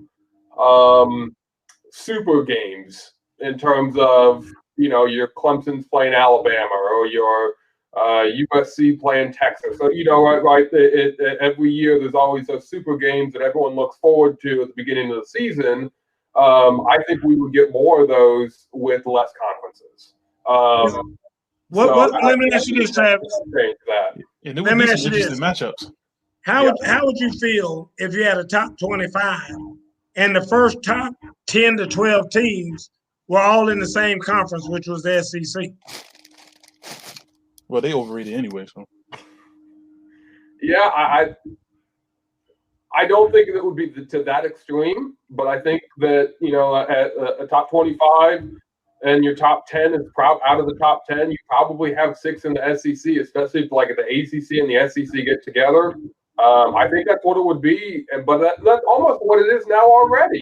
super games in terms of, your Clemson's playing Alabama or your USC playing Texas. So, every year there's always those super games that everyone looks forward to at the beginning of the season. I think we would get more of those with less conferences. Let me ask you this, Travis. And let me ask you this. Matchups. How would you feel if you had a top 25 and the first top 10 to 12 teams were all in the same conference, which was the SEC? Well, they overrated anyway, so. Yeah, I don't think it would be to that extreme, but I think that, at a top 25 and your top 10 is out of the top 10, you probably have 6 in the SEC, especially if like the ACC and the SEC get together. I think that's what it would be, but that's almost what it is now already,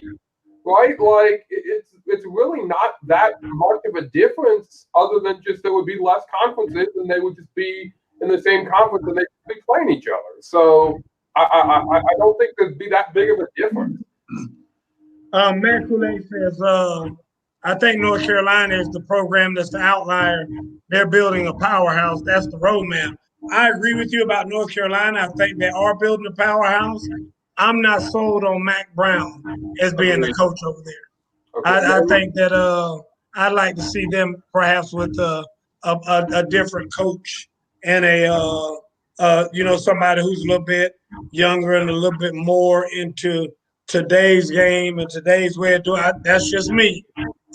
right? Like it's really not that much of a difference, other than just there would be less conferences and they would just be in the same conference and they'd be playing each other. So I don't think there'd be that big of a difference. Matt Kool-Aid says, I think North Carolina is the program that's the outlier. They're building a powerhouse. That's the roadmap. I agree with you about North Carolina. I think they are building a powerhouse. I'm not sold on Mac Brown as being the coach over there. Okay. I think that I'd like to see them perhaps with a different coach and somebody who's a little bit younger and a little bit more into today's game and today's way of doing it. That's just me.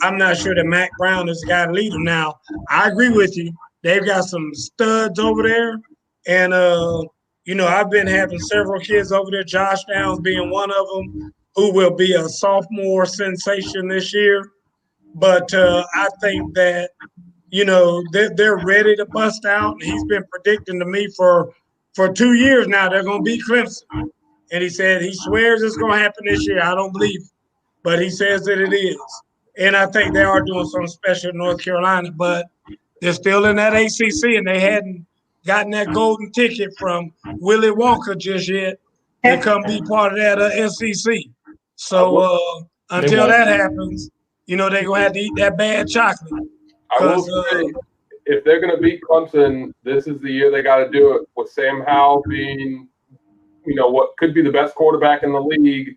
I'm not sure that Mac Brown is the guy to lead them. Now, I agree with you. They've got some studs over there. And, I've been having several kids over there, Josh Downs being one of them, who will be a sophomore sensation this year. But I think that, they're ready to bust out. And he's been predicting to me for 2 years now they're going to beat Clemson. And he said he swears it's going to happen this year. I don't believe it, but he says that it is. And I think they are doing something special in North Carolina, but they're still in that ACC, and they hadn't gotten that golden ticket from Willie Wonka just yet to come be part of that SEC. So until that happens, they're going to have to eat that bad chocolate. I will say, if they're going to beat Clemson, this is the year they got to do it, with Sam Howell being, what could be the best quarterback in the league.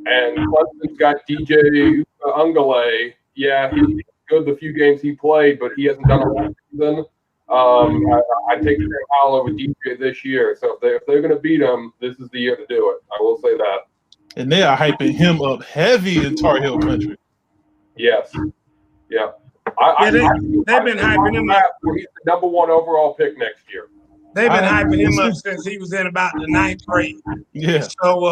And Clemson's got DJ Ungale. Yeah, he's good the few games he played, but he hasn't done a lot season. I take Sam Howell over DJ this year. So if they're going to beat him, this is the year to do it. I will say that. And they are hyping him up heavy in Tar Heel country. Yes. Yeah. They've been hyping him up. He's the number 1 overall pick next year. They've been hyping him up since he was in about the 9th grade. Yeah. So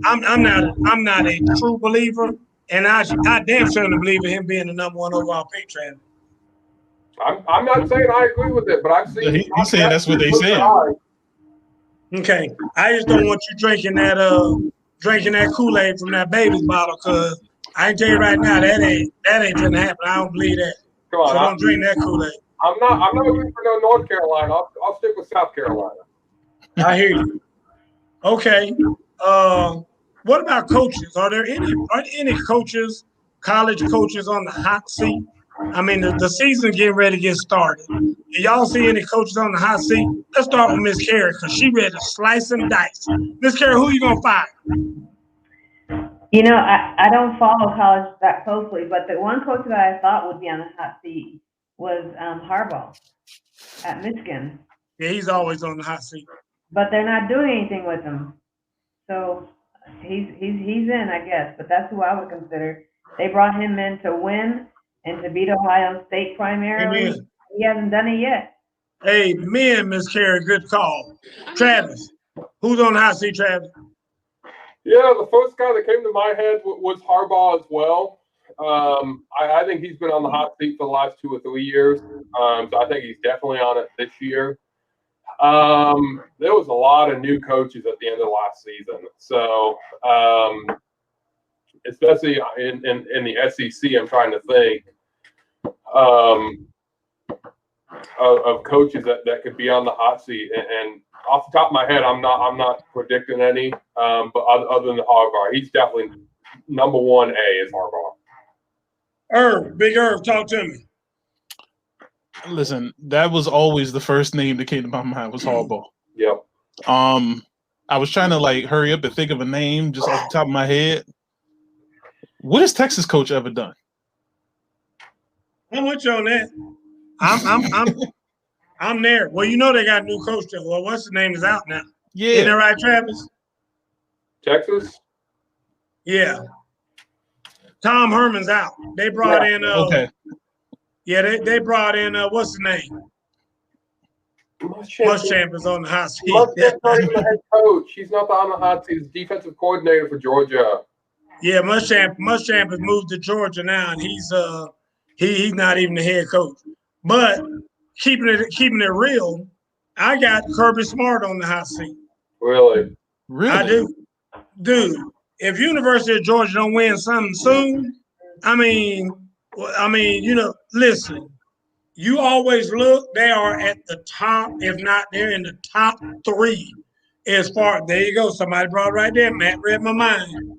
I'm not a true believer, And I damn sure don't believe in him being the number 1 overall pick, Travis. I'm not saying I agree with it, but I've seen. He's saying that's what they saying. Okay, I just don't want you drinking that Kool-Aid from that baby's bottle, cause I can tell you right now that ain't gonna happen. I don't believe that. Come on, so don't drink that Kool-Aid. I'm not rooting for no North Carolina. I'll stick with South Carolina. I hear you. Okay. What about coaches? Are there any coaches, college coaches on the hot seat? I mean, the season getting ready to get started. Do y'all see any coaches on the hot seat? Let's start with Miss Carey, because she ready to slice and dice. Miss Carey, who you gonna fire? You know, I don't follow college that closely, but the one coach that I thought would be on the hot seat was Harbaugh at Michigan. Yeah, he's always on the hot seat. But they're not doing anything with him. So he's in, I guess, but that's who I would consider. They brought him in to win and to beat Ohio State primarily. Amen. He hasn't done it yet. Amen, Miss Carey. Good call. Travis, who's on the hot seat, Travis? Yeah, the first guy that came to my head was Harbaugh as well. I think he's been on the hot seat for the last 2 or 3 years. So I think he's definitely on it this year. There was a lot of new coaches at the end of last season. So, especially in the SEC, I'm trying to think of coaches that could be on the hot seat. And off the top of my head, I'm not predicting any. But other than Harbaugh, he's definitely number 1A is Harbaugh. Big Irv, talk to me. Listen, that was always the first name that came to my mind was Harbaugh. Yep. I was trying to hurry up and think of a name just off the top of my head. What has Texas coach ever done? I'm with you on that. I'm there. Well, you know they got a new coach there. Well, what's his name is out now? Yeah. Isn't that right, Travis? Texas? Yeah. Tom Herman's out. They brought in okay. Yeah, they brought in what's his name? Muschamp is on the hot seat. Muschamp's not even the head coach. He's not on the hot seat. He's defensive coordinator for Georgia. Yeah, Muschamp has moved to Georgia now, and he's not even the head coach. But keeping it real, I got Kirby Smart on the hot seat. Really? I do. Dude, if University of Georgia don't win something soon, listen, you always look, they are at the top. If not, they're in the top 3 as far. There you go. Somebody brought it right there. Matt read my mind.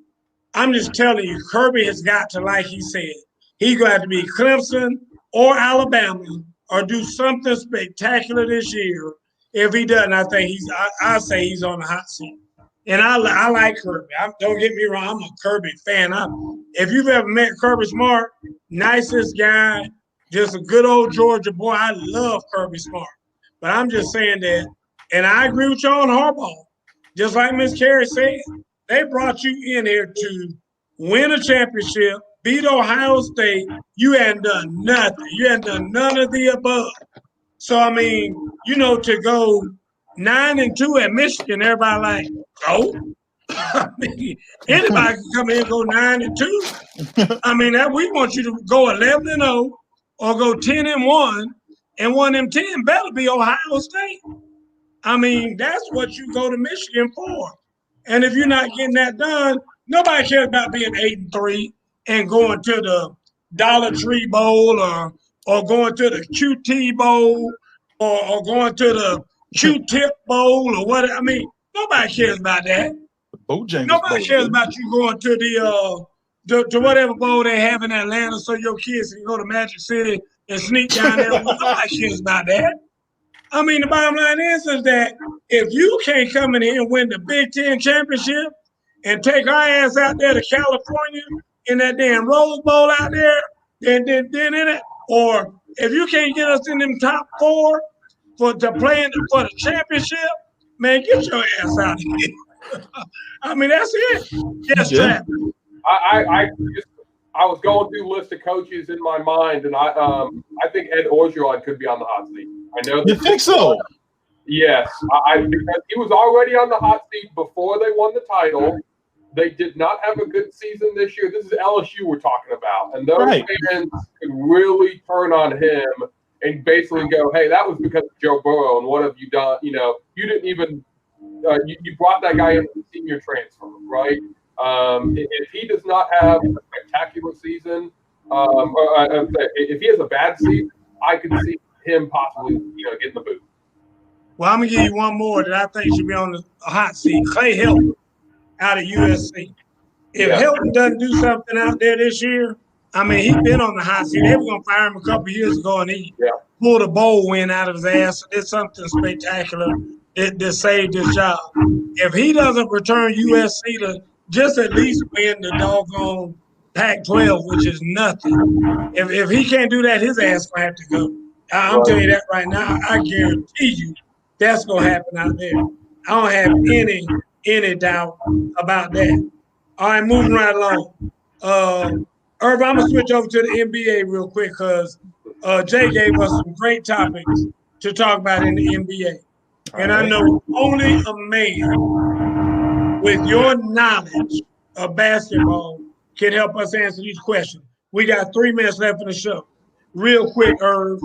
I'm just telling you, Kirby has got to, like he said, he's going to have to be Clemson or Alabama or do something spectacular this year. If he doesn't, I say he's on the hot seat. And I like Kirby. Don't get me wrong, I'm a Kirby fan. If you've ever met Kirby Smart, nicest guy, just a good old Georgia boy. I love Kirby Smart. But I'm just saying that, and I agree with you on Harbaugh. Just like Miss Carey said, they brought you in here to win a championship, beat Ohio State. You hadn't done nothing. You hadn't done none of the above. So, to go 9-2 at Michigan, everybody like, anybody can come in and go 9-2. We want you to go 11-0 or go 10-1, and one of them 10 better be Ohio State. That's what you go to Michigan for. And if you're not getting that done, nobody cares about being 8-3 and going to the Dollar Tree Bowl or going to the QT Bowl or going to the Q-Tip Bowl or what. Nobody cares about that. Nobody cares about you going to to whatever bowl they have in Atlanta so your kids can go to Magic City and sneak down there. Nobody cares about that. The bottom line is that if you can't come in here and win the Big Ten championship and take our ass out there to California in that damn Rose Bowl out there, then in it, or if you can't get us in them top 4 for the championship, man, get your ass out of here. That's it. Yes, yeah. I was going through a list of coaches in my mind, and I think Ed Orgeron could be on the hot seat. I know. You think so? Yes, because he was already on the hot seat before they won the title. they did not have a good season this year. This is LSU we're talking about. And those fans could really turn on him and basically go, hey, that was because of Joe Burrow, and what have you done? You know, you didn't even you brought that guy in as a senior transfer, right? If he does not have a spectacular season, if he has a bad season, I could see him possibly, getting the boot. Well, I'm gonna give you one more that I think should be on the hot seat. Clay Helton out of USC. If Helton doesn't do something out there this year, I mean, he's been on the hot seat. They were gonna fire him a couple of years ago, and he pulled a bowl win out of his ass. Did something spectacular that saved his job. If he doesn't return USC to just at least win the doggone Pac-12, which is nothing. If he can't do that, his ass gonna have to go. I'm telling you that right now. I guarantee you that's gonna happen out there. I don't have any doubt about that. All right, moving right along. Irv, I'm gonna switch over to the NBA real quick because Jay gave us some great topics to talk about in the NBA. And I know only a man with your knowledge of basketball can help us answer these questions. We got 3 minutes left in the show. Real quick, Irv,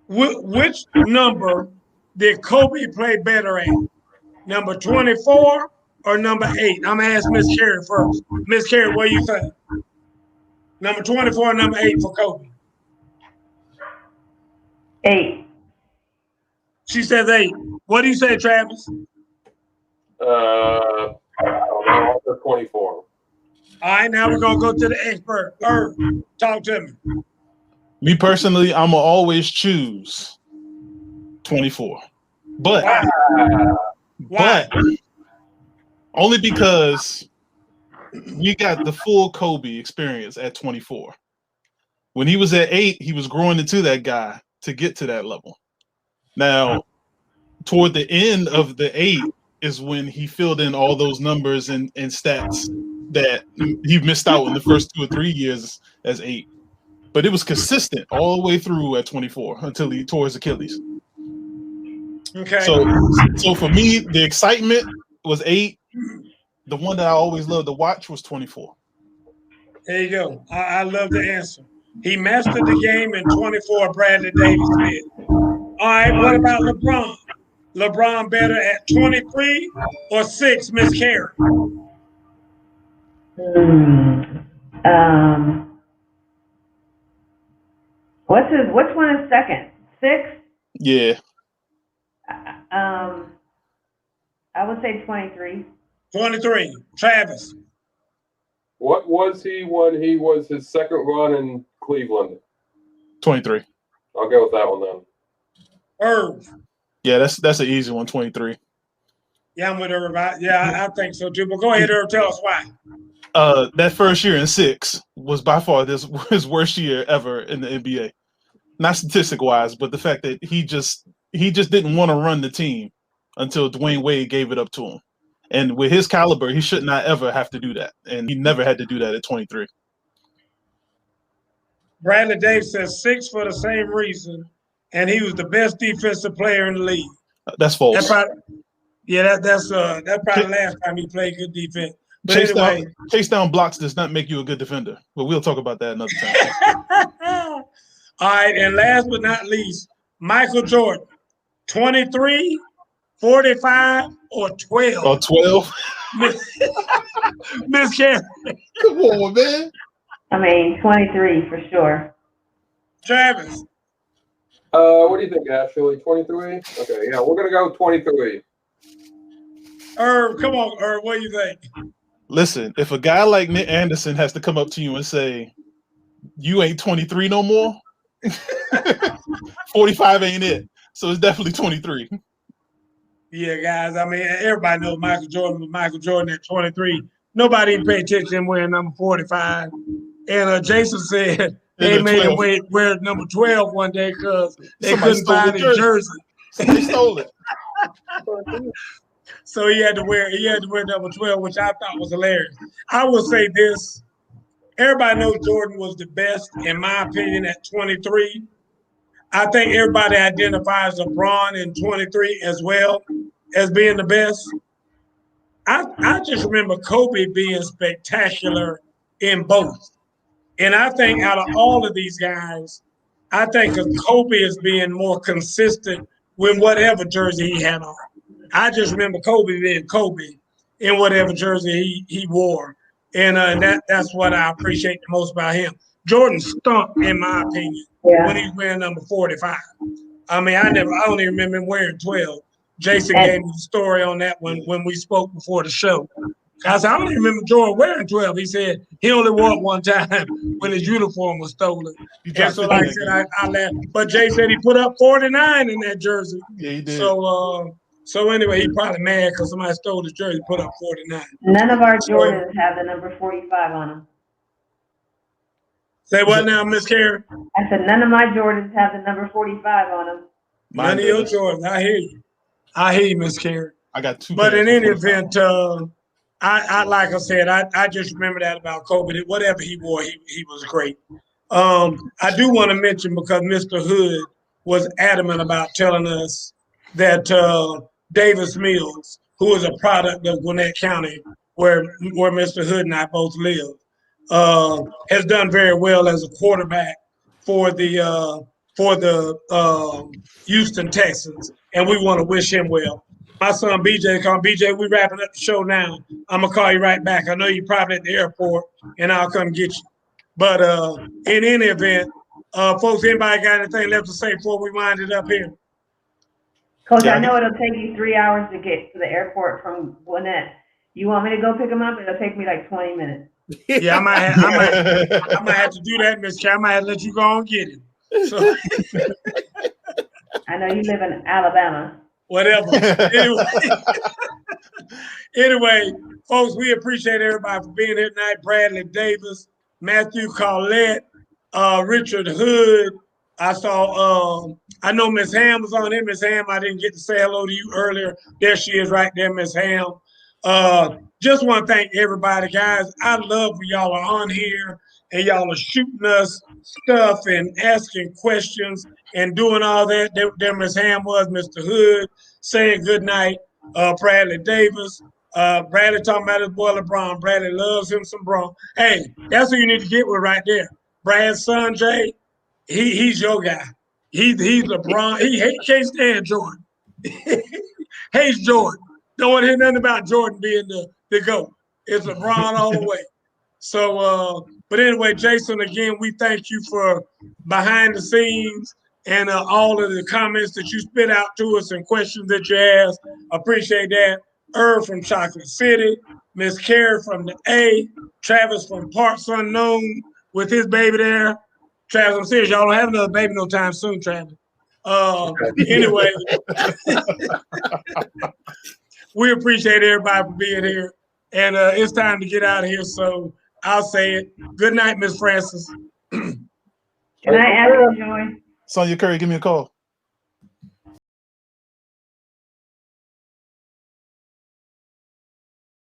which number did Kobe play better at? Number 24 or number 8? I'm gonna ask Miss Carey first. Miss Carey, what do you think? Number 24 or number 8 for Kobe? 8. She says 8. What do you say, Travis? I don't know. 24. All right, now we're gonna go to the expert. Irv, talk to me. Me personally, I'm gonna always choose 24, but only because we got the full Kobe experience at 24. When he was at 8, he was growing into that guy to get to that level. Now, toward the end of the 8 is when he filled in all those numbers and stats that he missed out in the first 2 or 3 years as 8. But it was consistent all the way through at 24 until he tore his Achilles. Okay. So for me, the excitement was 8. The one that I always loved to watch was 24. There you go. I love the answer. He mastered the game in 24, Bradley Davis did. All right, what about LeBron? LeBron better at 23 or 6, Miss Carey? Which one is second? 6? Yeah. I would say 23. 23. Travis. What was he when he was his second run in Cleveland? 23. I'll go with that one then. Irv. Yeah, that's an easy one, 23. Yeah, I'm with Irv. I think so too. But go ahead, Irv. Tell us why. That first year in 6 was by far his worst year ever in the NBA. Not statistic-wise, but the fact that he just didn't want to run the team until Dwayne Wade gave it up to him. And with his caliber, he should not ever have to do that. And he never had to do that at 23. Bradley Davis says 6 for the same reason, and he was the best defensive player in the league. That's false. That's probably the last time he played good defense. But chase down blocks does not make you a good defender. But we'll talk about that another time. All right, and last but not least, Michael Jordan, 23, 45, or 12? Or 12? Miss Carey. Come on, man. I mean, 23 for sure. Travis. What do you think, Ashley? 23? Okay, yeah, we're going to go 23. Irv, come on, Irv, what do you think? Listen, if a guy like Nick Anderson has to come up to you and say, you ain't 23 no more, 45 ain't it. So it's definitely 23. Yeah, guys. I mean, everybody knows Michael Jordan was Michael Jordan at 23. Nobody even paid attention to him wearing number 45. And Jason said they made him wear number 12 one day because they couldn't find his jersey. Somebody stole it. So he had to wear number 12, which I thought was hilarious. I will say this. Everybody knows Jordan was the best, in my opinion, at 23. I think everybody identifies LeBron in 23 as well as being the best. I just remember Kobe being spectacular in both. And I think out of all of these guys, I think Kobe is being more consistent with whatever jersey he had on. I just remember Kobe being Kobe in whatever jersey he wore. And that's what I appreciate the most about him. Jordan stunk, in my opinion, when he was wearing number 45. I mean, I don't even remember him wearing 12. Jason gave me the story on that when we spoke before the show. I said, I don't even remember Jordan wearing 12. He said he only wore it one time when his uniform was stolen. And so, like I said, I laughed. But Jay said he put up 49 in that jersey. Yeah, he did. So anyway, he probably mad because somebody stole his jersey, put up 49. None of our Jordans have the number 45 on them. Say what now, Miss Carey? I said none of my Jordans have the number 45 on them. None of your Jordans. I hear you. I hear you, Miss Carey. I got two. But in any event, I like I said, I just remember that about Kobe. Whatever he wore, he was great. I do want to mention, because Mr. Hood was adamant about telling us that Davis Mills, who is a product of Gwinnett County, where Mr. Hood and I both live, has done very well as a quarterback for the Houston Texans, and we want to wish him well. My son BJ called. BJ, we wrapping up the show now. I'm gonna call you right back. I know you're probably at the airport, and I'll come get you. But in any event, folks, anybody got anything left to say before we wind it up here? Coach, I know it'll take you 3 hours to get to the airport from Gwinnett. You want me to go pick him up? It'll take me like 20 minutes. Yeah, I might have to do that, Miss K. I might have to let you go and get him. So, I know you live in Alabama. Whatever. Anyway, folks, we appreciate everybody for being here tonight. Bradley Davis, Matthew Collette, Richard Hood. I saw, I know Miss Ham was on here. Miss Ham, I didn't get to say hello to you earlier. There she is right there, Miss Ham. Just want to thank everybody, guys. I love when y'all are on here and y'all are shooting us stuff and asking questions and doing all that. There Miss Ham was, Mr. Hood, saying good night. Bradley Davis. Bradley talking about his boy LeBron. Bradley loves him some Bron. Hey, that's who you need to get with right there. Brad's son, Jay, he's your guy. He's LeBron. He can't stand Jordan. Hates Jordan. Don't want to hear nothing about Jordan being the GOAT. It's LeBron all the way. So, but anyway, Jason, again, we thank you for behind the scenes and all of the comments that you spit out to us and questions that you asked. Appreciate that. Irv from Chocolate City, Miss Carey from the A, Travis from Parts Unknown with his baby there. Travis, I'm serious, y'all don't have another baby no time soon, Travis. Anyway, we appreciate everybody for being here. And it's time to get out of here. So I'll say it. Good night, Miss Francis. Good night, Ashley Joy. Sonya Curry, give me a call.